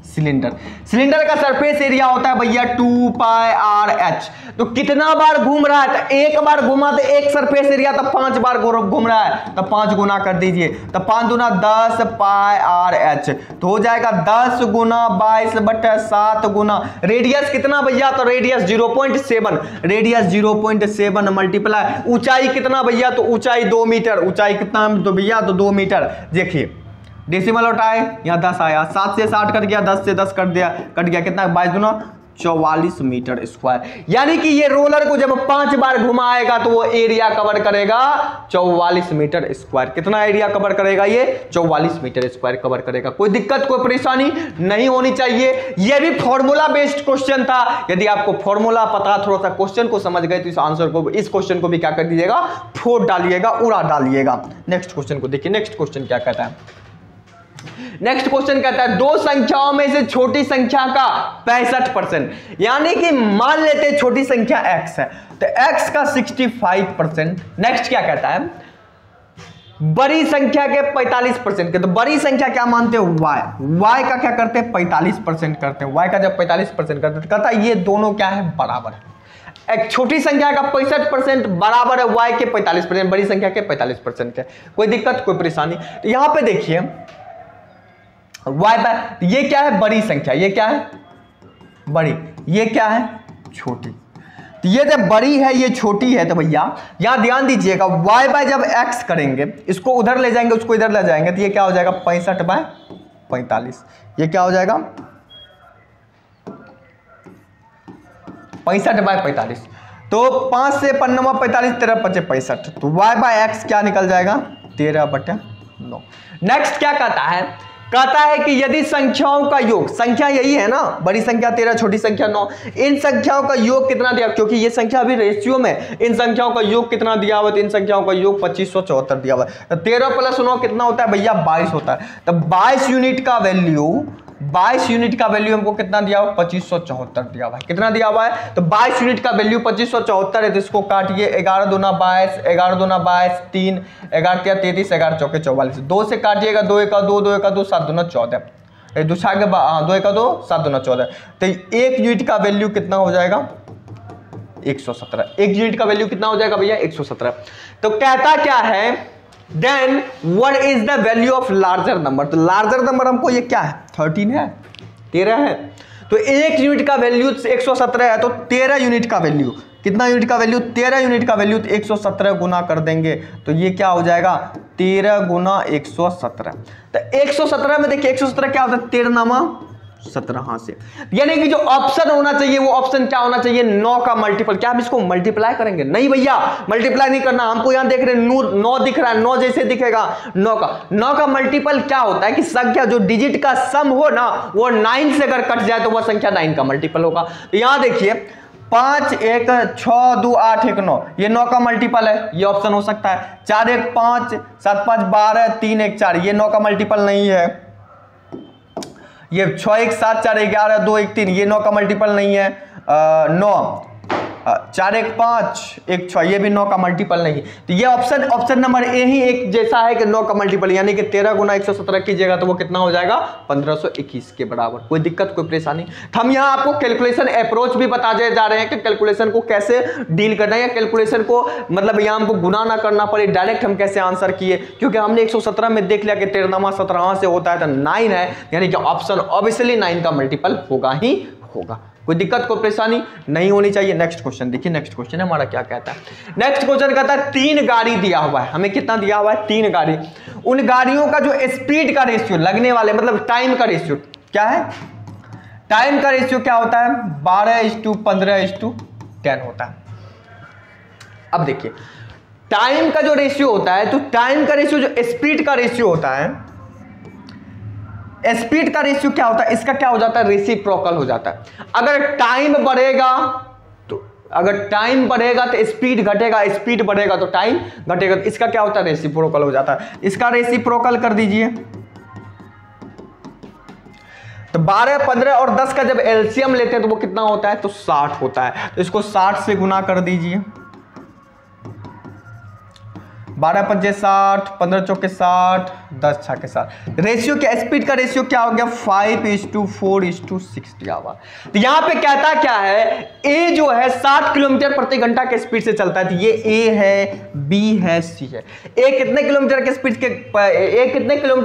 सिलेंडर का सरफेस एरिया होता है भैया 2 पाई RH। तो कितना बार घूम रहा है, तो 1 बार घूमा तो 1 सरफेस एरिया, तो 5 बार घूम रहा है, तो 5 गुना कर दीजिए, तो 5 दूना 10 पाई RH, तो हो जाएगा 10 गुना 22/7 गुना रेडियस कितना भैया, तो रेडियस 0.7, रेडियस 0.7 मल्टीप्लाई ऊंचाई कितना भैया, तो ऊंचाई 2 मीटर, ऊंचाई कितना तो भैया, तो 2 मीटर। देखिए डेसिमल उठाए, यहाँ 10 आया, 7 से 60 कट गया, 10 से 10 कट गया, कितना 22 दूना 44 मीटर स्क्वायर। यानी कि ये रोलर को जब 5 बार घुमाएगा तो वो एरिया कवर करेगा 44 मीटर स्क्वायर। कितना एरिया कवर करेगा, ये 44 मीटर स्क्वायर कवर करेगा। कोई दिक्कत कोई परेशानी नहीं होनी चाहिए। ये भी फॉर्मूला बेस्ड क्वेश्चन था। यदि आपको फॉर्मूला पता, थोड़ा सा क्वेश्चन को समझ गए तो इस आंसर को, इस क्वेश्चन को भी क्या कर दीजिएगा, फोड़ डालिएगा, उड़ा डालिएगा। नेक्स्ट क्वेश्चन को देखिए, नेक्स्ट क्वेश्चन क्या कहता है। नेक्स्ट क्वेश्चन कहता है दो संख्याओं में से छोटी संख्या का 65%, यानी कि मान लेते हैं छोटी संख्या x है, तो x का 65%। नेक्स्ट क्या कहता है, बड़ी संख्या के 45% के, तो बड़ी संख्या क्या मानते हो, y का क्या करते हैं 45% करते हैं। y का जब 45% करते हैं, कहता है ये दोनों क्या है, बराबर है। एक छोटी संख्या का 65% बराबर है y के 45%, बड़ी संख्या के 45% के। कोई दिक्कत कोई परेशानी। तो यहां पे देखिए y पर ये क्या है, बड़ी संख्या, ये क्या है बड़ी, ये क्या है छोटी। तो ये जब बड़ी है ये छोटी है, तो भैया यहां ध्यान दीजिएगा, y बाय जब x करेंगे, इसको उधर ले जाएंगे, उसको इधर ले जाएंगे, तो ये क्या हो जाएगा 65/45। ये क्या हो जाएगा 65/45, तो 5 से 5 45, 13 5 65, तो y/x क्या निकल जाएगा 13/9। नेक्स्ट क्या कहता है कि यदि संख्याओं का योग, संख्या यही है ना, बड़ी संख्या 13, छोटी संख्या 9, इन संख्याओं का योग कितना दिया, क्योंकि ये संख्या अभी रेशियो में, इन संख्याओं का योग कितना दिया हुआ, तो इन संख्याओं का योग 2574 दिया हुआ है। 13 + 9 कितना होता है भैया 22 होता है। तो 22 यूनिट का वैल्यू हमको कितना दिया हुआ 2574 दिया हुआ है। कितना दिया हुआ है, तो 22 यूनिट का वैल्यू 2574 है। तो इसको काटिए, 11 दूना 22, 11 दूना 22, 3, 11 तिया 33, 11 चौके 44, 2 से काटिएगा, 2 1 2, 2 1 2, 7 दूना 14, 2 6 2 1 2, 7 दूना 14, तो 1 यूनिट का वैल्यू कितना हो जाएगा 117। 1 यूनिट का वैल्यू कितना हो जाएगा भैया 117। तो कहता क्या है, then what is the value of larger number. तो लार्जर नंबर हमको ये क्या है 13 है, 13 है। तो 1 यूनिट का वैल्यू 117 है, तो 13 यूनिट का वैल्यू, कितना यूनिट का वैल्यू 13 यूनिट का वैल्यू, तो 117 गुना कर देंगे, तो ये क्या हो जाएगा 13 गुना 117। तो 117 में देखिए 117 क्या होता है 13 17 से, यानी कि जो ऑप्शन होना चाहिए वो ऑप्शन क्या होना चाहिए 9 का मल्टीपल। क्या हम इसको मल्टीप्लाई करेंगे, नहीं भैया मल्टीप्लाई नहीं करना, हमको यहां देख रहे हैं 9 दिख रहा है, 9 जैसे दिखेगा 9 का मल्टीपल क्या होता है कि संख्या जो डिजिट का सम हो ना वो 9 से अगर कट जाए तो वह संख्या 9 का मल्टीपल होगा। तो यहां देखिए 5 1 6 2 8 1 9, ये 9 का मल्टीपल है, ये ऑप्शन हो सकता है। 4 1 5 7 5 12 3 1 4, ये 9 का मल्टीपल नहीं है। ये 6 1 7 4 11 2 1 3, ये 9 का मल्टीपल नहीं है। 9 4 1 5 1 6, ये भी 9 का मल्टीपल नहीं। तो ये ऑप्शन नंबर ए ही एक जैसा है कि 9 का मल्टीपल, यानी कि 13 गुना 117 कीजिएगा तो वो कितना हो जाएगा 1521 के बराबर। कोई दिक्कत कोई परेशानी। हम यहाँ आपको कैलकुलेशन अप्रोच भी बताते जा रहे हैं कि कैलकुलेशन को कैसे डील करना है, या कैलकुलेशन को मतलब यहाँ हमको गुना ना करना पड़े, डायरेक्ट हम कैसे आंसर किए, क्योंकि हमने 117 में देख लिया कि 13 17 से होता है तो 9 है, यानी कि ऑप्शन ऑब्वियसली 9 का मल्टीपल होगा ही होगा। कोई दिक्कत कोई परेशानी नहीं होनी चाहिए। नेक्स्ट क्वेश्चन देखिए, नेक्स्ट क्वेश्चन हमारा क्या कहता है। नेक्स्ट क्वेश्चन कहता है 3 गाड़ी दिया हुआ है, हमें कितना दिया हुआ है 3 गाड़ी। उन गाड़ियों का जो स्पीड का रेशियो, लगने वाले मतलब टाइम का रेशियो क्या है, टाइम का रेशियो क्या होता है 12:15:10 होता है। अब देखिए टाइम का जो रेशियो होता है, तो टाइम का रेशियो जो स्पीड का रेशियो होता है, स्पीड का रेशियो क्या होता है, इसका क्या हो जाता है रेसिप्रोकल हो जाता है। अगर टाइम बढ़ेगा तो स्पीड घटेगा, स्पीड बढ़ेगा तो टाइम घटेगा, तो इसका क्या होता है रेसिप्रोकल हो जाता है। इसका रेसिप्रोकल कर दीजिए, तो 12 15 और 10 का जब एलसीएम लेते हैं तो वो कितना होता है तो 60 होता है। तो इसको 60 से गुना कर दीजिए, 12 पंजे 60, 15 चौके 60, 10 छक्के 60। रेशियो क्या, स्पीड का रेशियो क्या हो गया 5:4:6 दिया हुआ। तो यहां पे कहता क्या है, ए जो है 60 किलोमीटर प्रति घंटा के स्पीड से चलता है, तो ये ए है, बी है, सी है। ए कितने किलोमीटर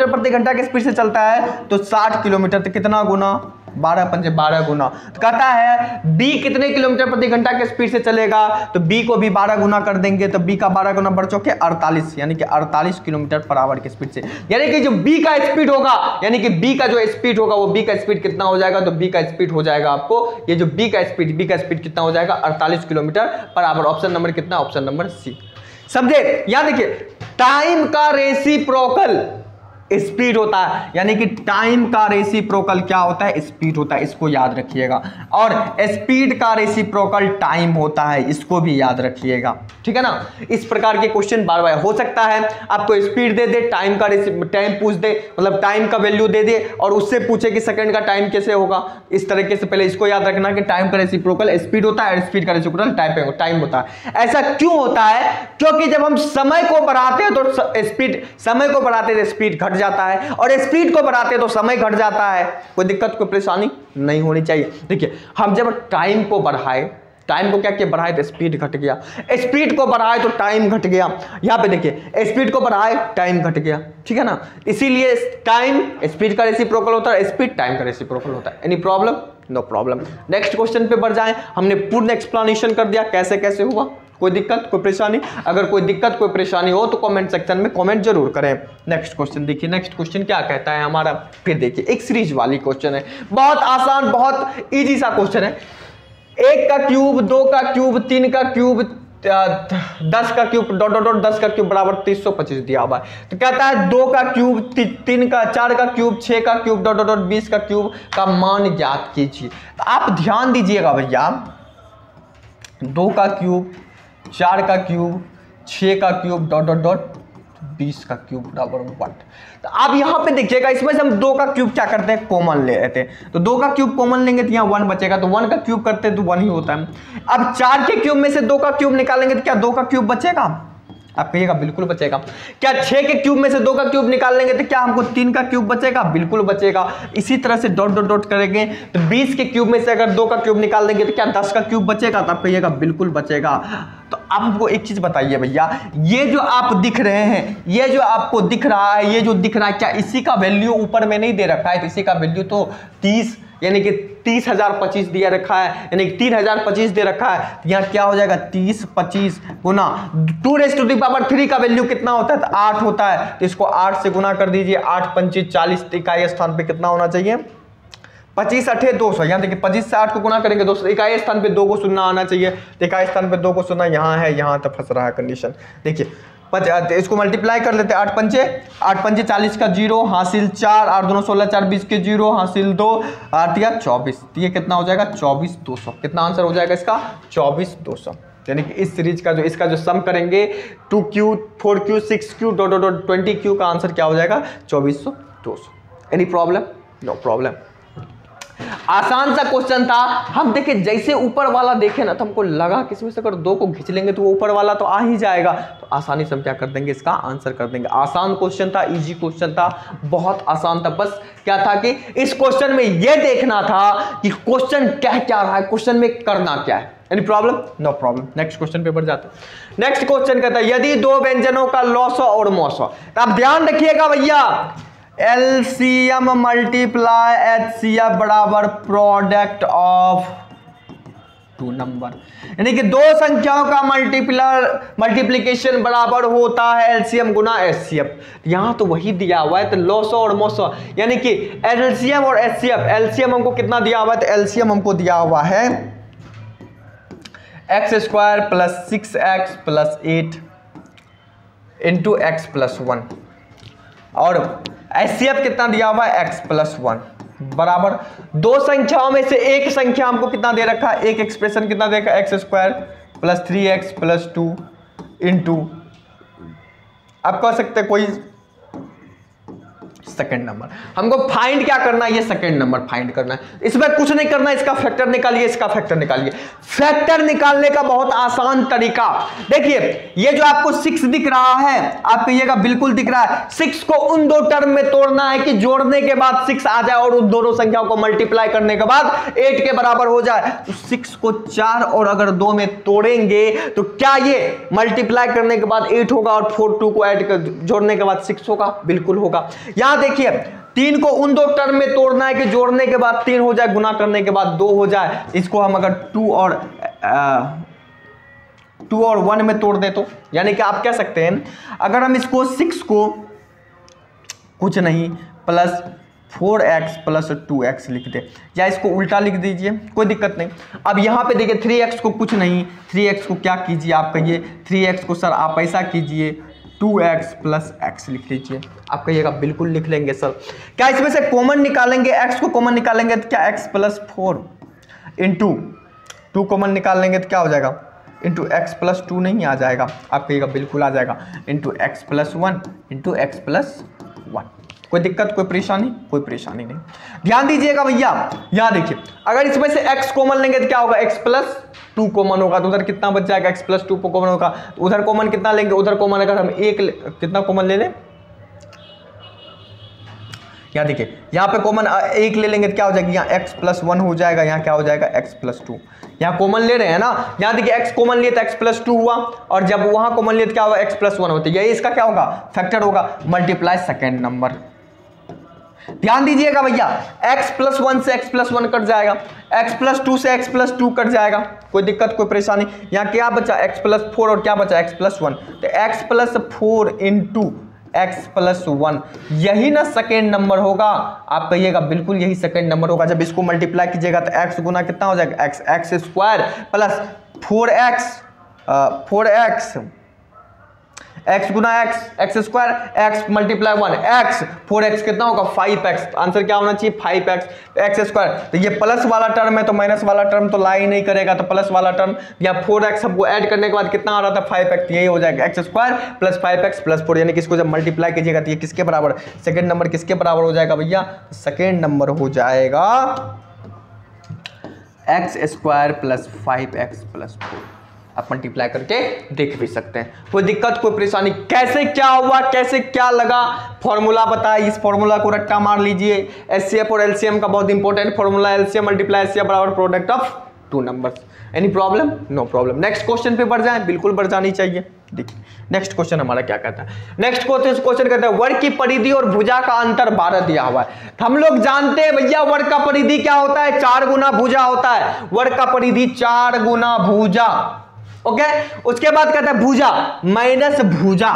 प्रति घंटा के स्पीड से चलता है तो 60 किलोमीटर, तो कितना गुना 12 पंजे 12 गुना। तो कहता है बी कितने किलोमीटर प्रति घंटा के स्पीड से चलेगा, तो बी को भी 12 गुना कर देंगे, तो बी का 12 गुना बढ़ चुके 48, यानी कि 48 किलोमीटर पर आवर की स्पीड से। यानी कि जो बी का स्पीड होगा, यानी कि बी का जो स्पीड होगा वो बी का स्पीड कितना हो जाएगा, तो बी का स्पीड हो जाएगा आपको, ये जो बी का स्पीड कितना हो जाएगा 48 kilometre per hour. Option number कितना, ऑप्शन नंबर सी। समझे, यहां देखिए टाइम का रेसिप्रोकल स्पीड होता है, यानी कि टाइम का रेसिप्रोकल क्या होता है स्पीड होता है, इसको याद रखिएगा। और स्पीड का रेसिप्रोकल टाइम होता है, इसको भी याद रखिएगा, ठीक है ना। इस प्रकार के क्वेश्चन बार बार हो सकता है, आपको स्पीड दे दे, टाइम का टाइम पूछ दे, मतलब टाइम का वैल्यू दे दे और उससे पूछे कि सेकंड का टाइम कैसे होगा। इस तरीके से पहले इसको याद रखना कि टाइम का रेसिप्रोकल स्पीड होता है और स्पीड का रेसिप्रोकल टाइम होता है। ऐसा क्यों होता है, क्योंकि जब हम समय को बढ़ाते हैं तो स्पीड घट जाता है, और स्पीड को बढ़ाते तो समय घट जाता है। कोई दिक्कत कोई परेशानी नहीं होनी चाहिए। देखिए हम जब टाइम को बढ़ाए, टाइम को क्या किया बढ़ाए तो स्पीड घट गया, स्पीड को बढ़ाए तो टाइम घट गया। यहां पे देखिए स्पीड को बढ़ाए टाइम घट गया, ठीक है ना। इसीलिए टाइम स्पीड का रेसिप्रोकल होता है, स्पीड टाइम का रेसिप्रोकल होता है। Any problem, no problem. Next question पे बढ़ जाएं। हमने पूर्ण एक्सप्लेनेशन कर दिया कैसे कैसे हुआ। कोई दिक्कत कोई परेशानी, अगर कोई दिक्कत कोई परेशानी हो तो कमेंट सेक्शन में कमेंट जरूर करें। नेक्स्ट क्वेश्चन देखिए, नेक्स्ट क्वेश्चन क्या कहता है हमारा, फिर देखिए एक सीरीज वाली क्वेश्चन है, बहुत आसान बहुत इजी सा क्वेश्चन है। 1 का क्यूब, 2 का क्यूब, 3 का क्यूब, 10 का क्यूब डॉट डॉट डॉट 10 का क्यूब बराबर 325 दिया हुआ है। तो कहता है 2 का क्यूब, 3 का, 4 का क्यूब, 6 का क्यूब डॉट डॉट डॉट 20 का क्यूब का मान ज्ञात कीजिए। तो आप ध्यान दीजिएगा भैया, 2 का क्यूब, 4 का क्यूब, 6 का क्यूब डॉट डॉट डॉट 20 का क्यूब बराबर 1। तो आप यहां पे देखिएगा, इसमें से हम 2 का क्यूब क्या करते हैं, कॉमन ले लेते हैं। तो 2 का क्यूब कॉमन लेंगे तो यहाँ 1 बचेगा, तो 1 का क्यूब करते हैं तो 1 ही होता है। अब 4 के क्यूब में से 2 का क्यूब निकालेंगे तो क्या 2 का क्यूब बचेगा? आप कहिएगा बिल्कुल बचेगा। क्या 6 के क्यूब में से 2 का क्यूब निकाल लेंगे तो क्या हमको 3 का क्यूब बचेगा? बिल्कुल बचेगा। इसी तरह से डॉट डॉट डॉट करेंगे तो 20 के क्यूब में से अगर 2 का क्यूब निकाल देंगे तो क्या 10 का क्यूब बचेगा? तो आप कहिएगा बिल्कुल बचेगा। तो आप हमको एक चीज बताइए भैया, ये जो आप दिख रहे हैं, ये जो आपको दिख रहा है, ये जो दिख रहा है, क्या इसी का वैल्यू ऊपर में नहीं दे रखा है? तो इसी का वैल्यू तो 30 यानी कि 30,025 दिया रखा है, यानी कि 3025 दे रखा है। तो यहाँ क्या हो जाएगा 30 25 गुना 2⁻³ का वैल्यू कितना होता है? तो 8 होता है। तो इसको 8 से गुना कर दीजिए, 8 पंचे 40, इकाई स्थान पे कितना होना चाहिए? 25 8 200। यहाँ देखिए 25 से 8 को गुना करेंगे 200, इकाई स्थान पे 2 को शून्य आना चाहिए। तो इकाई स्थान पे 2 को शून्य यहाँ है, यहाँ तक फंस रहा है कंडीशन। देखिए इसको मल्टीप्लाई कर लेते हैं, 8 पंचे 40 का 0 हासिल 4, 8 दूनो 16, 4 20 के 0 हासिल 2, 8 या 24। तो ये कितना हो जाएगा? 24200। कितना आंसर हो जाएगा इसका? 24200। यानी कि इस सीरीज का जो इसका जो सम करेंगे 2Q 4Q 6Q dot dot dot 20Q का आंसर क्या हो जाएगा? 2400। Any problem? No problem. आसान सा क्वेश्चन था। हम देखे जैसे ऊपर वाला देखे ना तो हमको लगा कि इसमें से अगर 2 को खींच लेंगे तो वो ऊपर वाला तो आ ही जाएगा। तो आसानी से हम क्या कर देंगे, इसका आंसर कर देंगे। आसान क्वेश्चन था, इजी क्वेश्चन था, बहुत आसान था। बस क्या था कि इस क्वेश्चन में ये देखना था कि क्वेश्चन कह क्या रहा है, क्वेश्चन में करना क्या है। Any problem? No problem. Next question पे बढ़ जाते हैं। नेक्स्ट क्वेश्चन कहता है यदि 2 व्यंजनों का लॉस और मॉस। तो आप ध्यान रखिएगा भैया, LCM मल्टीप्लाई HCF बराबर प्रोडक्ट ऑफ 2 नंबर, यानी कि 2 संख्याओं का मल्टीप्लिकेशन बराबर होता है LCM गुना HCF। यहां तो वही दिया हुआ है, तो लॉस और मॉस यानी कि LCM और HCF। LCM हमको कितना दिया हुआ है? तो LCM हमको दिया हुआ है x² plus 6x plus 8 into x plus 1, और HCF कितना दिया हुआ है? x प्लस 1 बराबर 2 संख्याओं में से एक संख्या हमको कितना दे रखा है? एक एक्सप्रेशन कितना दे रखा है? x² plus 3x plus 2 into, आप कह सकते हैं कोई सेकंड नंबर। हमको फाइंड क्या करना है? ये सेकंड नंबर फाइंड करना है। इसमें कुछ नहीं करना है, इसका फैक्टर निकालिए, इसका फैक्टर निकालिए। फैक्टर निकालने का बहुत आसान तरीका देखिए, ये जो आपको 6 दिख रहा है, आप कहिएगा बिल्कुल दिख रहा है। 6 को उन 2 टर्म में तोड़ना है कि जोड़ने के बाद 6 आ जाए और उन दोनों संख्याओं को मल्टीप्लाई करने के बाद 8 के बराबर हो जाए। तो 6 को 4 और अगर 2 में तोड़ेंगे तो क्या ये मल्टीप्लाई करने के बाद 8 होगा और 4 2 को ऐड कर जोड़ने के बाद 6 होगा? बिल्कुल होगा। यहां देखिए 3 को उन 2 टर्म में तोड़ना है कि जोड़ने के बाद 3 हो जाए, गुना करने के बाद 2 हो जाए। इसको हम अगर 2 और 1 में तोड़ दे तो, यानी कि आप कह सकते हैं अगर हम इसको 6 को कुछ नहीं प्लस 4x प्लस 2x लिख दे, या इसको उल्टा लिख दीजिए, कोई दिक्कत नहीं। अब यहां पे देखिए 3x को कुछ नहीं, 3x को क्या कीजिए आप कहिए, 3x को सर आप ऐसा कीजिए 2x प्लस x लिख लीजिए। आप कहिएगा बिल्कुल लिख लेंगे सर। क्या इसमें से कॉमन निकालेंगे? x को कॉमन निकालेंगे तो क्या x प्लस 4 इंटू 2 कॉमन निकाल लेंगे तो क्या हो जाएगा? इंटू x प्लस 2 नहीं आ जाएगा? आप कहिएगा बिल्कुल आ जाएगा। Into x plus 1 into x plus 1। कोई दिक्कत, कोई परेशानी? कोई परेशानी नहीं। ध्यान दीजिएगा भैया, यहां देखिए अगर इसमें से x कॉमन लेंगे तो क्या होगा? x प्लस 2 कॉमन होगा तो उधर कितना बच जाएगा? x प्लस 2 कॉमन होगा तो उधर कॉमन कितना लेंगे? उधर कॉमन अगर हम कितना कॉमन ले लें, यहाँ देखिए यहाँ पे कॉमन 1 ले लेंगे तो क्या हो जाएगा? यहाँ x प्लस 1 हो जाएगा, यहाँ क्या हो जाएगा? x plus 2। यहाँ कॉमन ले रहे हैं ना, यहाँ देखिए x कॉमन लिए तो x प्लस 2 हुआ, और जब वहां कॉमन लिए तो क्या होगा? x प्लस 1 होता है। यही इसका क्या होगा? फैक्टर होगा। Multiply second number. ध्यान दीजिएगा भैया, x प्लस 1 से x प्लस 1 कट जाएगा, x प्लस 2 से x प्लस 2 कट जाएगा। कोई दिक्कत, कोई परेशानी? यहाँ क्या बचा? x प्लस 4 और क्या बचा? x plus 1। तो x plus 4 into x plus 1, यही ना सेकेंड नंबर होगा। आप कहिएगा बिल्कुल यही सेकेंड नंबर होगा। जब इसको मल्टीप्लाई कीजिएगा तो x गुना कितना हो जाएगा, X square plus 4x x गुना X square, x multiply 1 x, 4x कितना होगा 5x। आंसर क्या होना चाहिए 5x एक्स स्क्वायर। तो ये प्लस वाला टर्म है तो माइनस वाला टर्म तो ला ही नहीं करेगा, तो प्लस वाला टर्म या 4x सबको ऐड करने के बाद कितना आ रहा था 5x, यही हो जाएगा X square plus 5x plus 4, यानी कि इसको जब मल्टीप्लाई कीजिएगा तो ये किसके बराबर, सेकेंड नंबर किसके बराबर हो जाएगा भैया, सेकेंड नंबर हो जाएगा X square plus 5x plus 4। आप मल्टीप्लाई करके देख भी सकते हैं। कोई दिक्कत कोई परेशानी, कैसे क्या हुआ कैसे क्या लगा, फॉर्मूला बताए, इस फॉर्मूला को रट्टा मार लीजिए। एचसीएफ और एलसीएम का बहुत important formula, LCM multiply HCF बराबर product of two numbers. Any problem, no problem. Next question पे बढ़ जाए, बिल्कुल बढ़ जानी चाहिए। देखिए नेक्स्ट क्वेश्चन हमारा क्या कहता है। नेक्स्ट क्वेश्चन कहता है वर्ग की परिधि और भुजा का अंतर 12 दिया हुआ है। हम लोग जानते हैं भैया वर्ग का परिधि क्या होता है, 4 गुना भुजा होता है। वर्ग का परिधि 4 गुना भुजा, ओके। उसके बाद कहता है भुजा माइनस भुजा,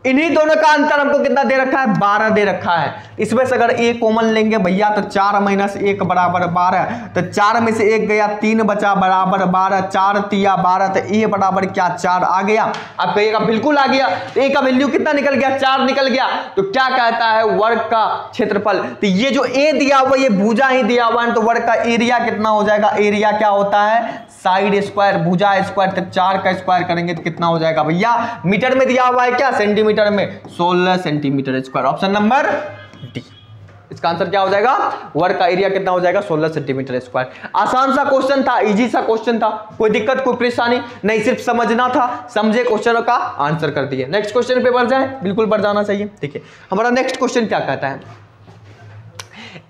इन्हीं दोनों का अंतर हमको कितना दे रखा है 12 दे रखा है। इसमें से अगर ए कॉमन लेंगे भैया तो 4 माइनस 1 बराबर 12, तो 4 में से 1 गया 3 बचा बराबर 12, 4 तिया 12, तो ए बराबर क्या 4 आ गया। आप कहिएगा बिल्कुल आ गया। ए का वैल्यू कितना निकल गया 4 निकल गया। तो क्या कहता है वर्ग का क्षेत्रफल, तो ये जो ए दिया हुआ ये भुजा ही दिया हुआ है, तो वर्ग का एरिया कितना हो जाएगा, एरिया क्या होता है साइड स्क्वायर, भुजा स्क्वायर, तो 4 का स्क्वायर करेंगे तो कितना हो जाएगा भैया, मीटर में दिया हुआ है क्या सेंटीमीटर में, 16 centimetre square. Option number D, इसका आंसर क्या हो जाएगा, वर्ग का एरिया कितना हो जाएगा 16 सेंटीमीटर स्क्वायर। आसान सा क्वेश्चन था, इजी सा क्वेश्चन था, कोई दिक्कत कोई परेशानी नहीं, सिर्फ समझना था, समझे क्वेश्चन का आंसर कर दिए। नेक्स्ट क्वेश्चन पे बढ़ जाए, बिल्कुल बढ़ जाना चाहिए। देखिए हमारा नेक्स्ट क्वेश्चन क्या कहता है,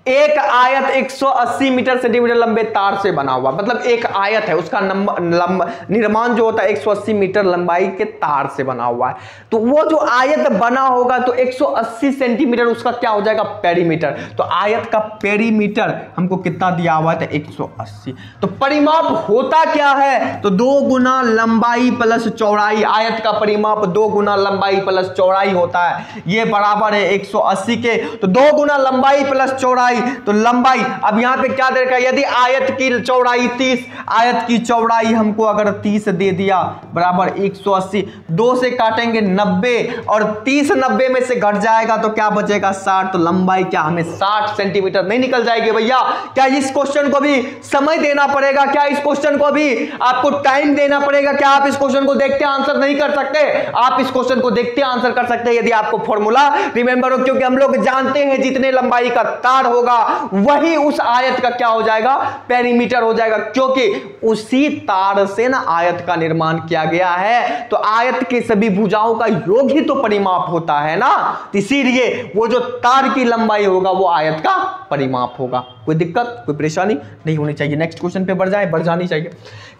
एक आयत 180 मीटर सेंटीमीटर लंबे तार से बना हुआ, मतलब एक आयत है उसका निर्माण जो होता है 180 मीटर लंबाई के तार से बना हुआ है। तो वो जो आयत बना होगा तो 180 सेंटीमीटर उसका क्या हो जाएगा पेरीमीटर। तो आयत का पेरीमीटर हमको कितना दिया हुआ है 180। तो परिमाप होता क्या है, तो 2 गुना लंबाई प्लस चौड़ाई, आयत का परिमाप 2 गुना लंबाई प्लस चौड़ाई होता है। ये बराबर है 180 के, तो 2 गुना लंबाई प्लस चौड़ाई, तो लंबाई अब यहां पे क्या दे रखा है, यदि आयत की चौड़ाई 30, आयत की चौड़ाई हमको अगर 30 दे दिया बराबर 180, 2 से काटेंगे 90 और 30 90 में से घट जाएगा तो क्या बचेगा 60, तो लंबाई क्या हमें 60 सेंटीमीटर नहीं निकल जाएगी भैया। क्या इस क्वेश्चन को भी समय देना पड़ेगा, क्या इस क्वेश्चन को भी आपको टाइम देना पड़ेगा, क्या आप इस क्वेश्चन को देखते आंसर नहीं कर सकते, आप इस क्वेश्चन को देखते आंसर कर सकते हैं यदि आपको फॉर्मूला रिमेंबर हो, क्योंकि हम लोग जानते हैं जितने लंबाई का तार होगा वही उस आयत का क्या हो जाएगा पेरीमीटर हो जाएगा, क्योंकि उसी तार से ना आयत का निर्माण किया गया है। तो आयत के सभी भुजाओं का योग ही तो परिमाप होता है ना, इसीलिए वो जो तार की लंबाई होगा वो आयत का परिमाप होगा। कोई दिक्कत कोई परेशानी नहीं होनी चाहिए। नेक्स्ट क्वेश्चन पे बढ़ जाए, बढ़ जानी चाहिए।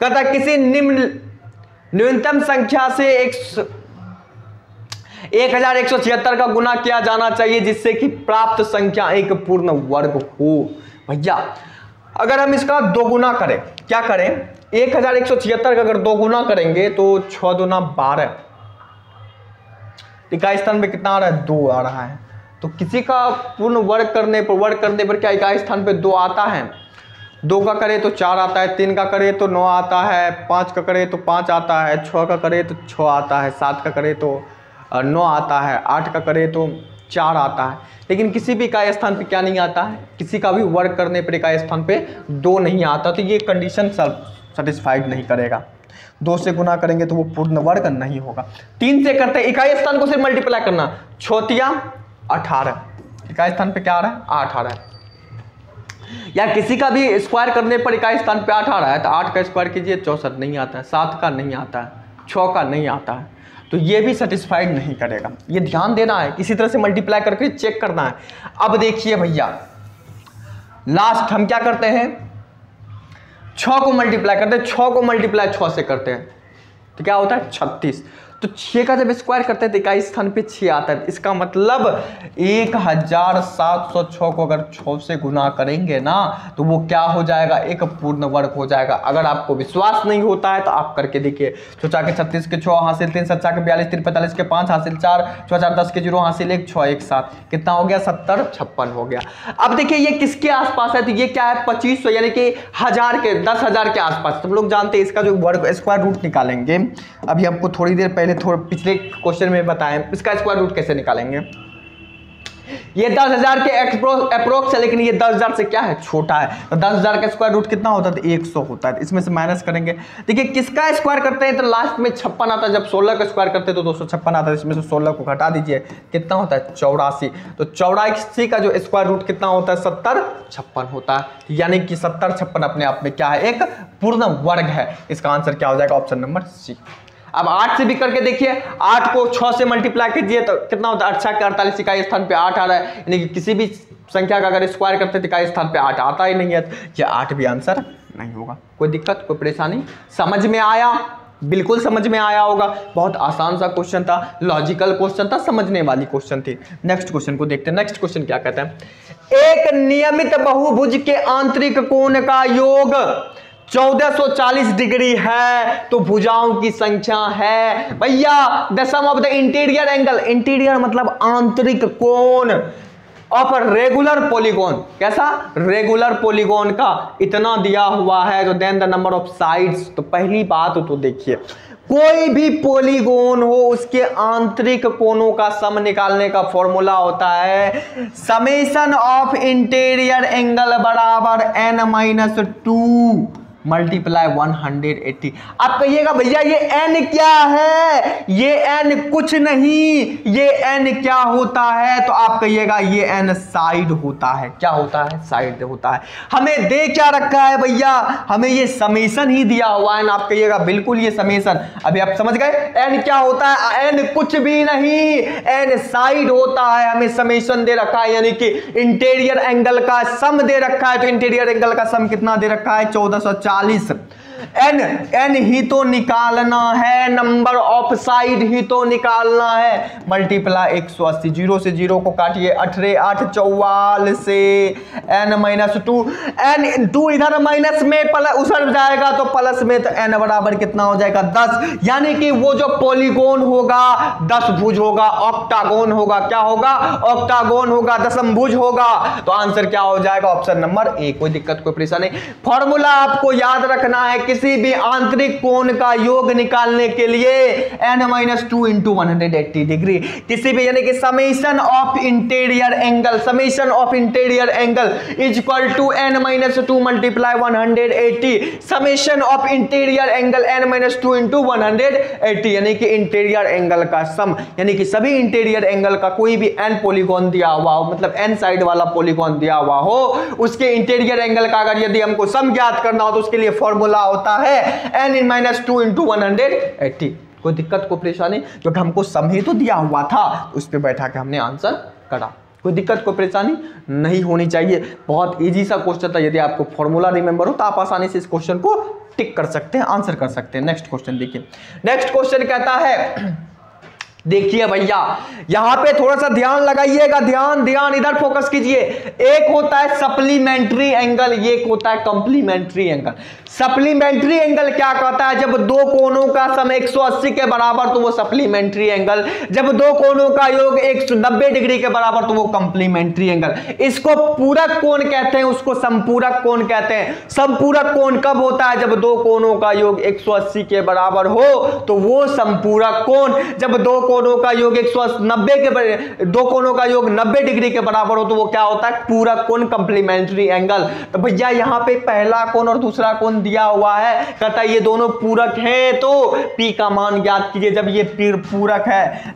कहता है किसी न्यूनतम संख्या से 1176 का गुना किया जाना चाहिए जिससे कि प्राप्त संख्या एक पूर्ण वर्ग हो। भैया अगर हम इसका 2 गुना करें, क्या करें 1176 का अगर 2 गुना करेंगे तो 6 दूना 12, इकाई स्थान पे कितना आ रहा है 2 आ रहा है। तो किसी का पूर्ण वर्ग करने पर क्या इकाई स्थान पे 2 आता है, 2 का करे तो 4 आता है, 3 का करे तो 9 आता है, 5 का करे तो 5 आता है, 6 का करे तो 6 आता है, 7 का करे तो 9 आता है, 8 का करे तो 4 आता है। लेकिन किसी भी इकाई स्थान पे क्या नहीं आता है, किसी का भी वर्ग करने पर इकाई स्थान पे 2 नहीं आता, तो ये कंडीशन सेटिस्फाइड नहीं करेगा। 2 से गुना करेंगे तो वो पूर्ण वर्ग नहीं होगा। 3 से करते हैं, इकाई स्थान को सिर्फ मल्टीप्लाई करना, 6 18, इकाई स्थान पे क्या आ रहा है 8 आ रहा है। या किसी का भी स्क्वायर करने पर इकाई स्थान पे 8 आ रहा है तो 8 का स्क्वायर कीजिए 64 नहीं आता है, 7 का नहीं आता है, 6 का नहीं आता है, तो ये भी सेटिस्फाइड नहीं करेगा। ये ध्यान देना है, किसी तरह से मल्टीप्लाई करके चेक करना है। अब देखिए भैया लास्ट हम क्या करते हैं 6 को मल्टीप्लाई करते हैं, 6 को मल्टीप्लाई 6 से करते हैं तो क्या होता है 36। तो 6 का जब स्क्वायर करते हैं तो इकाई स्थान पे 6 आता है। इसका मतलब 1706 को अगर 6 से गुना करेंगे ना तो वो क्या हो जाएगा, एक पूर्ण वर्ग हो जाएगा। अगर आपको विश्वास नहीं होता है तो आप करके देखिए। 4 के 36 के 6 हासिल 3, 7 के 42, 3 45 के 5 हासिल 4, 6 4 10 के 0 हासिल 1, 6 1 7, कितना हो गया 70 56 हो गया। अब देखिए ये किसके आसपास है, तो ये क्या है 2500 यानी कि 1000 के 10,000 के आसपास। तुम लोग जानते हैं इसका जो वर्ग स्क्वायर रूट निकालेंगे, अभी हमको थोड़ी देर पहले पिछले क्वेश्चन में बताएं इसका स्क्वायर रूट कैसे निकालेंगे। ये 10,000 के अप्रोक्स है, लेकिन ये 10,000 से क्या है, छोटा है। तो 10,000 का स्क्वायर रूट कितना होता है, तो 100 होता है। इसमें से माइनस करेंगे, देखिए किसका स्क्वायर करते हैं तो लास्ट में 56 आता है। जब 16 का स्क्वायर करते हैं तो 256 आता है। इसमें से 16 को घटा दीजिए, कितना होता है 84। तो 84 का जो स्क्वायर रूट कितना होता है 70 56 होता है। यानी कि 70 56 अपने आप में क्या है, एक पूर्ण वर्ग है। इसका आंसर क्या हो जाएगा, ऑप्शन नंबर सी। अब 8 से भी करके देखिए, 8 को 6 से मल्टीप्लाई कीजिए तो कितना होता है 8 के 48, इकाई स्थान पे 8 आ रहा है। यानी कि किसी भी संख्या का अगर स्क्वायर करते तो इकाई स्थान पे 8 आता ही नहीं है। ये 8 भी आंसर नहीं होगा। कोई दिक्कत कोई परेशानी, समझ में आया, बिल्कुल समझ में आया होगा। बहुत आसान सा क्वेश्चन था, लॉजिकल क्वेश्चन था, समझने वाली क्वेश्चन थी। नेक्स्ट क्वेश्चन को देखते हैं। नेक्स्ट क्वेश्चन क्या कहता है, एक नियमित बहुभुज के आंतरिक कोण का योग 1440 डिग्री है तो भुजाओं की संख्या है भैया the sum of the interior angle, interior मतलब आंतरिक कोण ऑफ रेगुलर पॉलीगॉन। कैसा, रेगुलर पॉलीगॉन का इतना दिया हुआ है। तो then the number of sides, तो पहली बात तो देखिए कोई भी पॉलीगॉन हो उसके आंतरिक कोणों का सम निकालने का फॉर्मूला होता है समेशन ऑफ इंटीरियर एंगल बराबर n-2 मल्टीप्लाई 180। आप कहिएगा भैया ये n क्या है, ये n कुछ नहीं, ये n क्या होता है, तो आप कहिएगा ये n साइड होता है। क्या होता है, साइड होता है। हमें दे क्या रखा है भैया, हमें ये समेशन ही दिया हुआ है ना। आप कहिएगा बिल्कुल ये समेशन। अभी आप समझ गए n क्या होता है, n कुछ भी नहीं, n साइड होता है। हमें समेशन दे रखा है यानी कि इंटीरियर एंगल का सम दे रखा है। तो इंटीरियर एंगल का सम कितना दे रखा है 1440। n ही तो निकालना है, नंबर ऑफ साइड ही तो निकालना है। मल्टीप्लाई 180, 0 से 0 को काटिए, 18 8 44 से n-2, n2 इधर माइनस में प्लस उधर जाएगा तो प्लस में, तो n बराबर कितना हो जाएगा 10। यानी कि वो जो पॉलीगॉन होगा 10 भुज होगा, ऑक्टागोन होगा। क्या होगा, ऑक्टागोन होगा, दशमभुज होगा। तो आंसर क्या हो जाएगा, ऑप्शन नंबर ए। कोई दिक्कत कोई परेशानी। फॉर्मूला आपको याद रखना है, किसी भी आंतरिक कोण का योग निकालने के लिए n-2 इंटू 180 डिग्री, किसी भी यानी कि summation of interior angle, summation of interior angle is equal to n-2 multiply 180, summation of interior angle n-2 into 180, यानी कि इंटीरियर एंगल का सम, यानी कि सभी इंटीरियर एंगल का कोई भी n पॉलीगॉन दिया हुआ हो, मतलब n साइड वाला पॉलीगॉन दिया हुआ हो, उसके इंटीरियर एंगल का अगर यदि हमको सम ज्ञात करना हो तो उसके लिए फॉर्मूला होता है n-2 इंटू 180। कोई दिक्कत कोई परेशानी, क्योंकि हमको सम ही तो दिया हुआ था, उस पर बैठा के हमने आंसर करा। कोई दिक्कत कोई परेशानी नहीं होनी चाहिए। बहुत इजी सा क्वेश्चन था, यदि आपको फॉर्मूला रिमेंबर हो तो आप आसानी से इस क्वेश्चन को टिक कर सकते हैं, आंसर कर सकते हैं। नेक्स्ट क्वेश्चन देखिए। नेक्स्ट क्वेश्चन कहता है, देखिए भैया यहां पे थोड़ा सा ध्यान लगाइएगा, ध्यान इधर फोकस कीजिए। एक होता है सप्लीमेंट्री एंगल, एक होता है कंप्लीमेंट्री एंगल। सप्लीमेंट्री एंगल क्या कहता है, जब दो कोणों का सम 180 के बराबर तो वो सप्लीमेंट्री एंगल, जब दो कोणों का योग 190 डिग्री के बराबर तो वो कंप्लीमेंट्री एंगल। इसको पूरक कोण कहते हैं, उसको संपूरक कोण कहते हैं। संपूरक कोण कब होता है, जब दो कोणों का योग 180 के बराबर हो तो वो संपूरक कोण। जब दो कोणों का योग 190 के, दो कोणों का योग 90 डिग्री के बराबर हो तो वो क्या होता है, पूरक कोण, कंप्लीमेंट्री एंगल। तो भैया यहां पे पहला कोण और दूसरा कोण दिया हुआ है, कहता है ये दोनों पूरक हैं तो P का मान ज्ञात कीजिए। जब ये पूरक है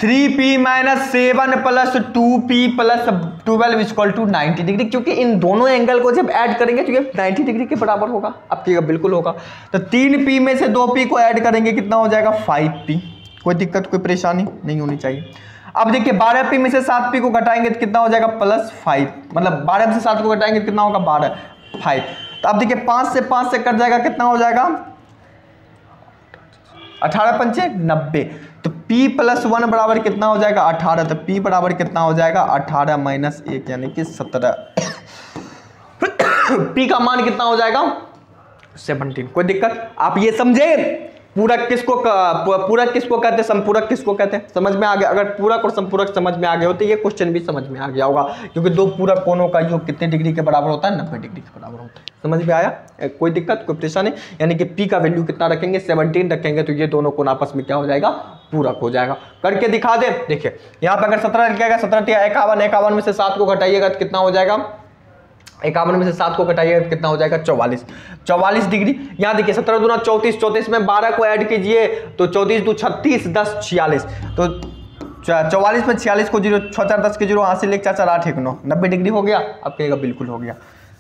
3P minus 7 plus 2P plus 12 equal to 90 degree, क्योंकि इन दोनों एंगल को जब ऐड करेंगे तो ये 90 डिग्री के बराबर होगा। आपकी बिल्कुल होगा। तो 3P में से 2P को ऐड करेंगे, कितना हो जाएगा 5P। कोई दिक्कत कोई परेशानी नहीं होनी चाहिए। अब देखिए 12P में से 7P को घटाएंगे तो कितना हो जाएगा +5, मतलब 12 में से 7 को घटाएंगे तो कितना होगा 12 5। तो अब देखिए 5 से कट जाएगा, कितना हो जाएगा 18 पंचे 90। तो p + 1 बराबर कितना हो जाएगा 18। तो p बराबर कितना हो जाएगा 18 - 1 यानी कि 17। p का मान कितना हो जाएगा 17। कोई दिक्कत? आप ये समझे पूरक किसको कहते हैं, संपूरक किसको कहते हैं, समझ में आ गया? अगर पूरक और संपूरक समझ में आ गया हो तो ये क्वेश्चन भी समझ में आ गया होगा, क्योंकि दो पूरक कोणों का योग कितने डिग्री के बराबर होता है 90 डिग्री के बराबर होता है। समझ में आया? कोई दिक्कत, कोई परेशानी? यानी कि p का वैल्यू कितना रखेंगे 17 रखेंगे, तो ये दोनों कोण आपस में क्या हो जाएगा पूरक हो जाएगा। करके दिखा दे। देखिए यहाँ पे अगर 17 लिखेगा 17 51, 51 में से 7 को घटाइएगा तो कितना हो जाएगा 51 में से 7 को घटाइए कितना हो जाएगा 44 डिग्री। यहाँ देखिए 17 दूना 34, 34 में 12 को ऐड कीजिए तो 34 दूना 36, 10 46। तो 44 में 46 को 0, 6 4 10 के 0, 8 से लेकर 4 8 1 9, 90 डिग्री हो गया। आप कहेगा बिल्कुल हो गया।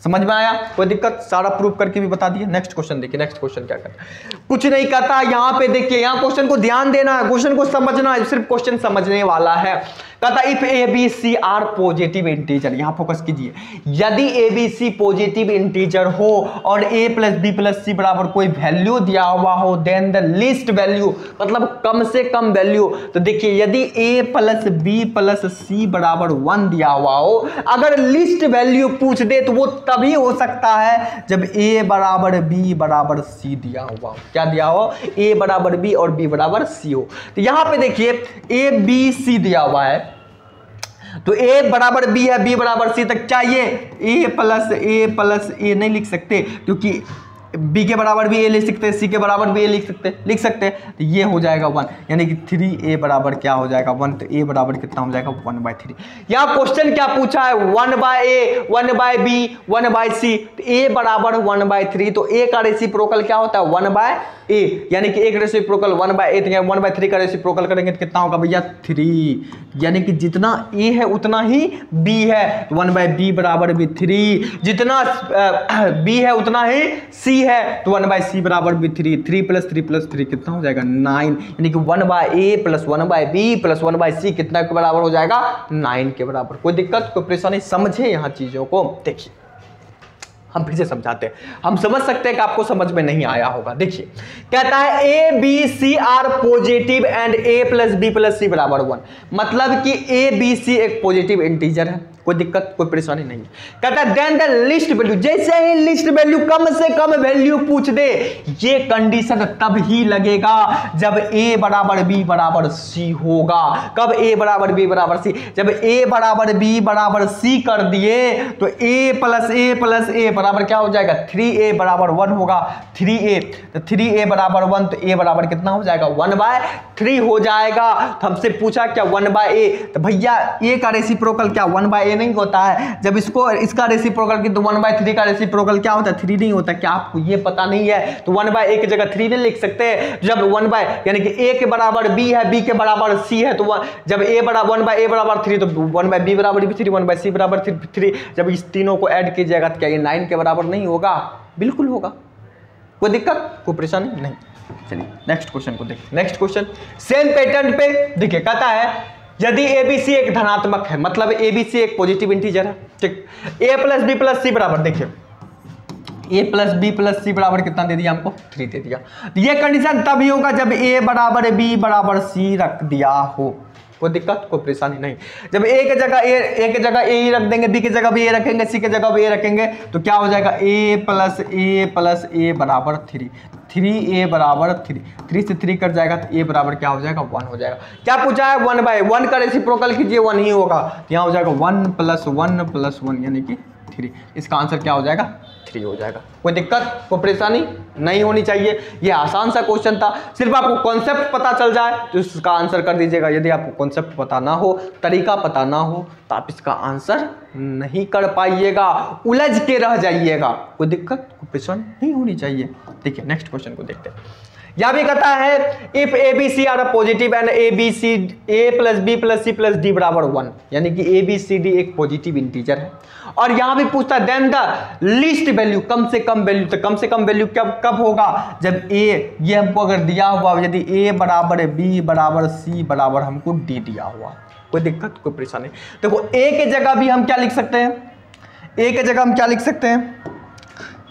समझ में आया? कोई दिक्कत? सारा प्रूफ करके भी बता दिए। नेक्स्ट क्वेश्चन देखिए, नेक्स्ट क्वेश्चन क्या करता है, कुछ नहीं कहता। यहाँ पे देखिए, यहाँ क्वेश्चन को ध्यान देना है, क्वेश्चन को समझना है, सिर्फ क्वेश्चन समझने वाला है। कहता if A B C are positive integer, यहां फोकस कीजिए, यदि A B C positive integer हो और a + b + c बराबर कोई वैल्यू दिया हुआ हो, देन द लिस्ट वैल्यू, मतलब कम से कम वैल्यू। तो देखिए यदि a + b + c बराबर 1 दिया हुआ हो, अगर लिस्ट वैल्यू पूछ दे तो वो तभी हो सकता है जब a = b = c दिया हुआ हो। क्या दिया हो? a = b और b = c हो। तो यहां पे देखिए a b c दिया हुआ है, तो a = b है, b = c, तक क्या ये a + a नहीं लिख सकते, क्योंकि b के बराबर भी a लिख सकते हैं, c के बराबर भी a लिख सकते हैं। तो ये हो जाएगा 1, यानी कि 3a बराबर क्या हो जाएगा 1। तो a बराबर कितना हो जाएगा 1/3। यहाँ क्वेश्चन क्या पूछा है 1/a, 1/b, 1/c। तो a बराबर 1/3, तो a का रेसिप्रोकल क्या होता है 1/a, यानी कि एक रेसिप्रोकल 1/8, 1/3 का रेसिप्रोकल करेंगे तो कितना होगा भैया 3, यानी कि जितना a है उतना ही b है। 1/b बराबर भी 3, जितना b है उतना ही c है, तो 1/c बराबर भी 3, 3 + 3 + 3 कितना हो जाएगा 9, यानी कि 1/a + 1/b + 1/c कितना के बराबर हो जाएगा 9 के बराबर। कोई दिक्कत, कोई परेशानी? समझे यहाँ चीजों को? देखिए हम फिर से समझाते हैं, हम समझ सकते हैं कि आपको समझ में नहीं आया होगा। देखिए कहता है A B C are positive and a + b + c बराबर 1, मतलब कि a b c एक पॉजिटिव इंटीजर है। कोई दिक्कत, कोई परेशानी नहीं है। कहता है देन द लिस्ट वैल्यू, जैसे ही लिस्ट वैल्यू कम से कम वैल्यू पूछ दे, ये कंडीशन तब ही लगेगा जब a = b = c होगा। कब a = b = c? जब a = b = c कर दिए तो a + a बराबर क्या हो जाएगा 3a = 1 होगा। 3a, तो 3a = 1, तो a बराबर कितना हो जाएगा 1/3 हो जाएगा। तो हमसे पूछा क्या 1/a, तो भैया a का रेसिप्रोकल क्या 1/a नहीं होता है? जब इसका रेसिप्रोकल की तो 1/3 का रेसिप्रोकल क्या होता है 3 नहीं होता। क्या आपको ये पता नहीं है? तो 1/a की जगह 3 नहीं लिख सकते। जब 1/, यानी कि a के बराबर b है, b के बराबर c है, तो जब a बराबर 1/a = 3, तो 1/b बराबर भी 3, 1/c बराबर 3। जब इस तीनों को ऐड कीजिएगा तो क्या ये 9 के बराबर नहीं होगा? बिल्कुल होगा। कोई दिक्कत, कोई परेशानी नहीं। चलिए नेक्स्ट क्वेश्चन को देखिए। नेक्स्ट क्वेश्चन सेम पैटर्न पे देखिए, कहता है यदि ABC एक धनात्मक है, मतलब ABC एक पॉजिटिव इंटीजर है, ठीक। a + b + c बराबर, देखिए a + b + c बराबर कितना दे दिया हमको 3 दे दिया। ये कंडीशन तभी होगा जब a = b = c रख दिया हो। कोई दिक्कत, कोई परेशानी नहीं। जब a की जगह a ही रख देंगे, b की जगह भी a रखेंगे, c की जगह भी a रखेंगे, तो क्या हो जाएगा a + a बराबर 3, 3a बराबर 3 से 3 कट जाएगा तो a बराबर क्या हो जाएगा 1 हो जाएगा। क्या पूछा है 1/1 का रेसिप्रोकल कीजिए 1 ही होगा। यहाँ हो जाएगा 1 + 1 + 1 यानी कि 3। इसका आंसर क्या हो जाएगा 3 हो जाएगा। कोई दिक्कत, कोई परेशानी नहीं होनी चाहिए। ये आसान सा क्वेश्चन था, सिर्फ आपको कॉन्सेप्ट पता चल जाए तो इसका आंसर कर दीजिएगा। यदि आपको कॉन्सेप्ट पता ना हो, तरीका पता ना हो, तो आप इसका आंसर नहीं कर पाइएगा, उलझ के रह जाइएगा। कोई दिक्कत, कोई परेशानी नहीं होनी चाहिए। देखिए नेक्स्ट क्वेश्चन को देखते हैं। यह भी कहता है if ABC are positive and a + b + c + d बराबर 1, यानी कि ABCD एक पॉजिटिव इंटीजर है। और यहां भी पूछता है देन द लिस्ट वैल्यू, कम से कम वैल्यू। तो कम से कम वैल्यू कब होगा जब a, ये हमको अगर दिया हुआ, यदि a = b = c = हमको d दिया हुआ। कोई दिक्कत, कोई परेशानी? देखो a के जगह भी हम क्या लिख सकते हैं, a के जगह हम क्या लिख सकते हैं,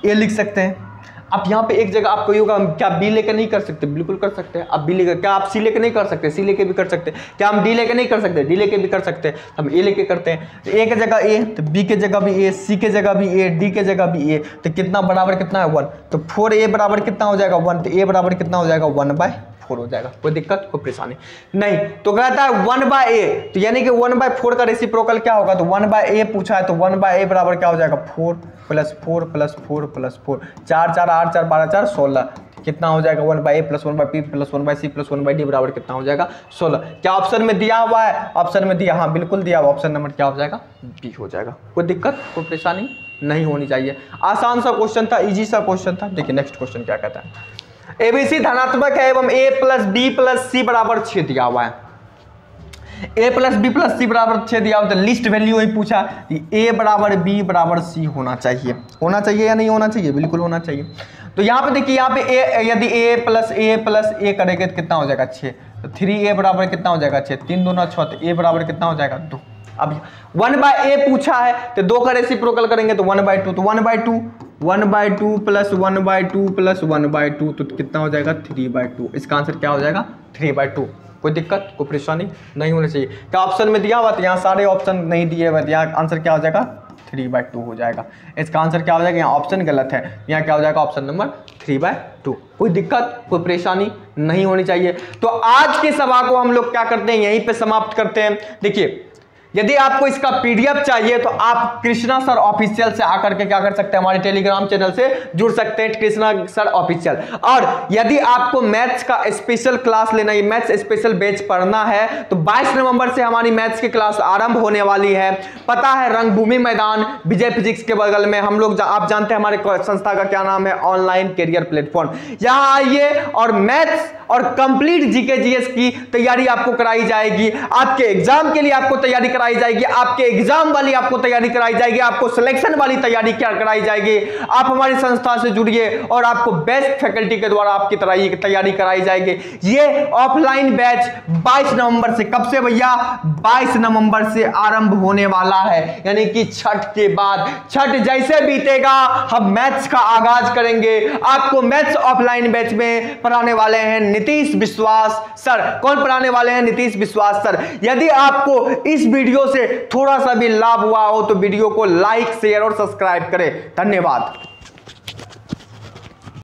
ए लिख सकते हैं। अब यहाँ पे एक जगह आपको ये होगा, क्या बी लेकर नहीं कर सकते? बिल्कुल कर सकते हैं। आप बी लेकर, क्या आप सी लेकर नहीं कर सकते? सी लेके भी कर सकते हैं। क्या हम डी लेकर नहीं कर सकते? डी लेके भी कर सकते हैं। हम ए लेके करते हैं। तो ए की जगह ए, तो बी के जगह भी ए, सी के जगह भी ए, डी के जगह भी ए, तो कितना बराबर कितना है 1। तो 4a बराबर कितना हो जाएगा 1, तो ए बराबर कितना हो जाएगा 1/4 हो जाएगा। कोई दिक्कत, कोई परेशानी नहीं। तो कहता है 1/a, तो यानी कि 1/4 का रेसिप्रोकल क्या होगा? तो 1/a पूछा है, तो 1/a बराबर क्या हो जाएगा 4 + 4 + 4 + 4, 4 4 8 4 12 4 16, कितना हो जाएगा 1/a + 1/b + 1/c + 1/d बराबर कितना हो जाएगा 16। क्या ऑप्शन में दिया हुआ है? ऑप्शन में दिया, हाँ बिल्कुल दिया हुआ। ऑप्शन नंबर क्या हो जाएगा? बी हो जाएगा। कोई दिक्कत, कोई परेशानी नहीं होनी चाहिए। आसान सा क्वेश्चन था, इजी सा क्वेश्चन था। देखिए नेक्स्ट क्वेश्चन क्या कहता है। एबीसी धनात्मक है एवं a + b + c बराबर 6 दिया हुआ है। a + b + c बराबर 6 दिया हुआ, तो लिस्ट वैल्यू ही पूछा कि a बराबर b बराबर c होना चाहिए। होना चाहिए या नहीं होना चाहिए? बिल्कुल होना चाहिए। तो यहाँ पे देखिए, यहाँ पे a, यदि a + a करेंगे तो कितना हो जाएगा 6, तो 3a बराबर कितना हो जाएगा 6, 3 दूना 6, तो a बराबर कितना हो जाएगा 2। अब 1/a पूछा है, तो 2 का रेसिप्रोकल करेंगे तो 1/2, तो 1/2 + 1/2 + 1/2, तो कितना हो जाएगा 3/2। इसका आंसर क्या हो जाएगा 3/2। कोई दिक्कत, कोई परेशानी नहीं होनी चाहिए। क्या ऑप्शन में दिया हुआ? तो यहाँ सारे ऑप्शन नहीं दिए हुए, यहाँ आंसर क्या हो जाएगा 3/2 हो जाएगा। इसका आंसर क्या हो जाएगा? यहाँ ऑप्शन गलत है, यहाँ क्या हो जाएगा ऑप्शन नंबर 3/2। कोई दिक्कत, कोई परेशानी नहीं होनी चाहिए। तो आज की सभा को हम लोग क्या करते हैं, यहीं पे समाप्त करते हैं। देखिए, यदि आपको इसका पीडीएफ चाहिए तो आप कृष्णा सर ऑफिशियल से आकर के क्या कर सकते हैं, हमारे टेलीग्राम चैनल से जुड़ सकते हैं, कृष्णा सर ऑफिशियल। और यदि आपको मैथ्स का स्पेशल क्लास लेना है, मैथ्स स्पेशल बैच पढ़ना है, तो 22 नवंबर से हमारी मैथ्स की क्लास आरंभ होने वाली है। पता है, रंगभूमि मैदान विजय फिजिक्स के बगल में। हम लोग, आप जानते हैं हमारे संस्था का क्या नाम है, ऑनलाइन कैरियर प्लेटफॉर्म। यहाँ आइए और मैथ्स और कंप्लीट जीके जीएस की तैयारी आपको कराई जाएगी। आपके एग्जाम के लिए आपको तैयारी कराई जाएगी, आपके एग्जाम वाली आपको तैयारी कराई जाएगी, आपको सिलेक्शन वाली तैयारी क्या कराई जाएगी। आप हमारी संस्था से जुड़िए और आपको बेस्ट फैकल्टी के द्वारा आपकी तैयारी कराई जाएगी। ये ऑफलाइन बैच 22 नवंबर से, कब से भैया? 22 नवंबर से आरंभ होने वाला है, यानी कि छठ के बाद। छठ जैसे बीतेगा हम मैथ्स का आगाज करेंगे। आपको मैथ्स ऑफलाइन बैच में पढ़ाने वाले हैं नीतीश विश्वास सर। कौन पढ़ाने वाले हैं? नीतीश विश्वास सर। यदि आपको इस वीडियो से थोड़ा सा भी लाभ हुआ हो तो वीडियो को लाइक, शेयर और सब्सक्राइब करें। धन्यवाद।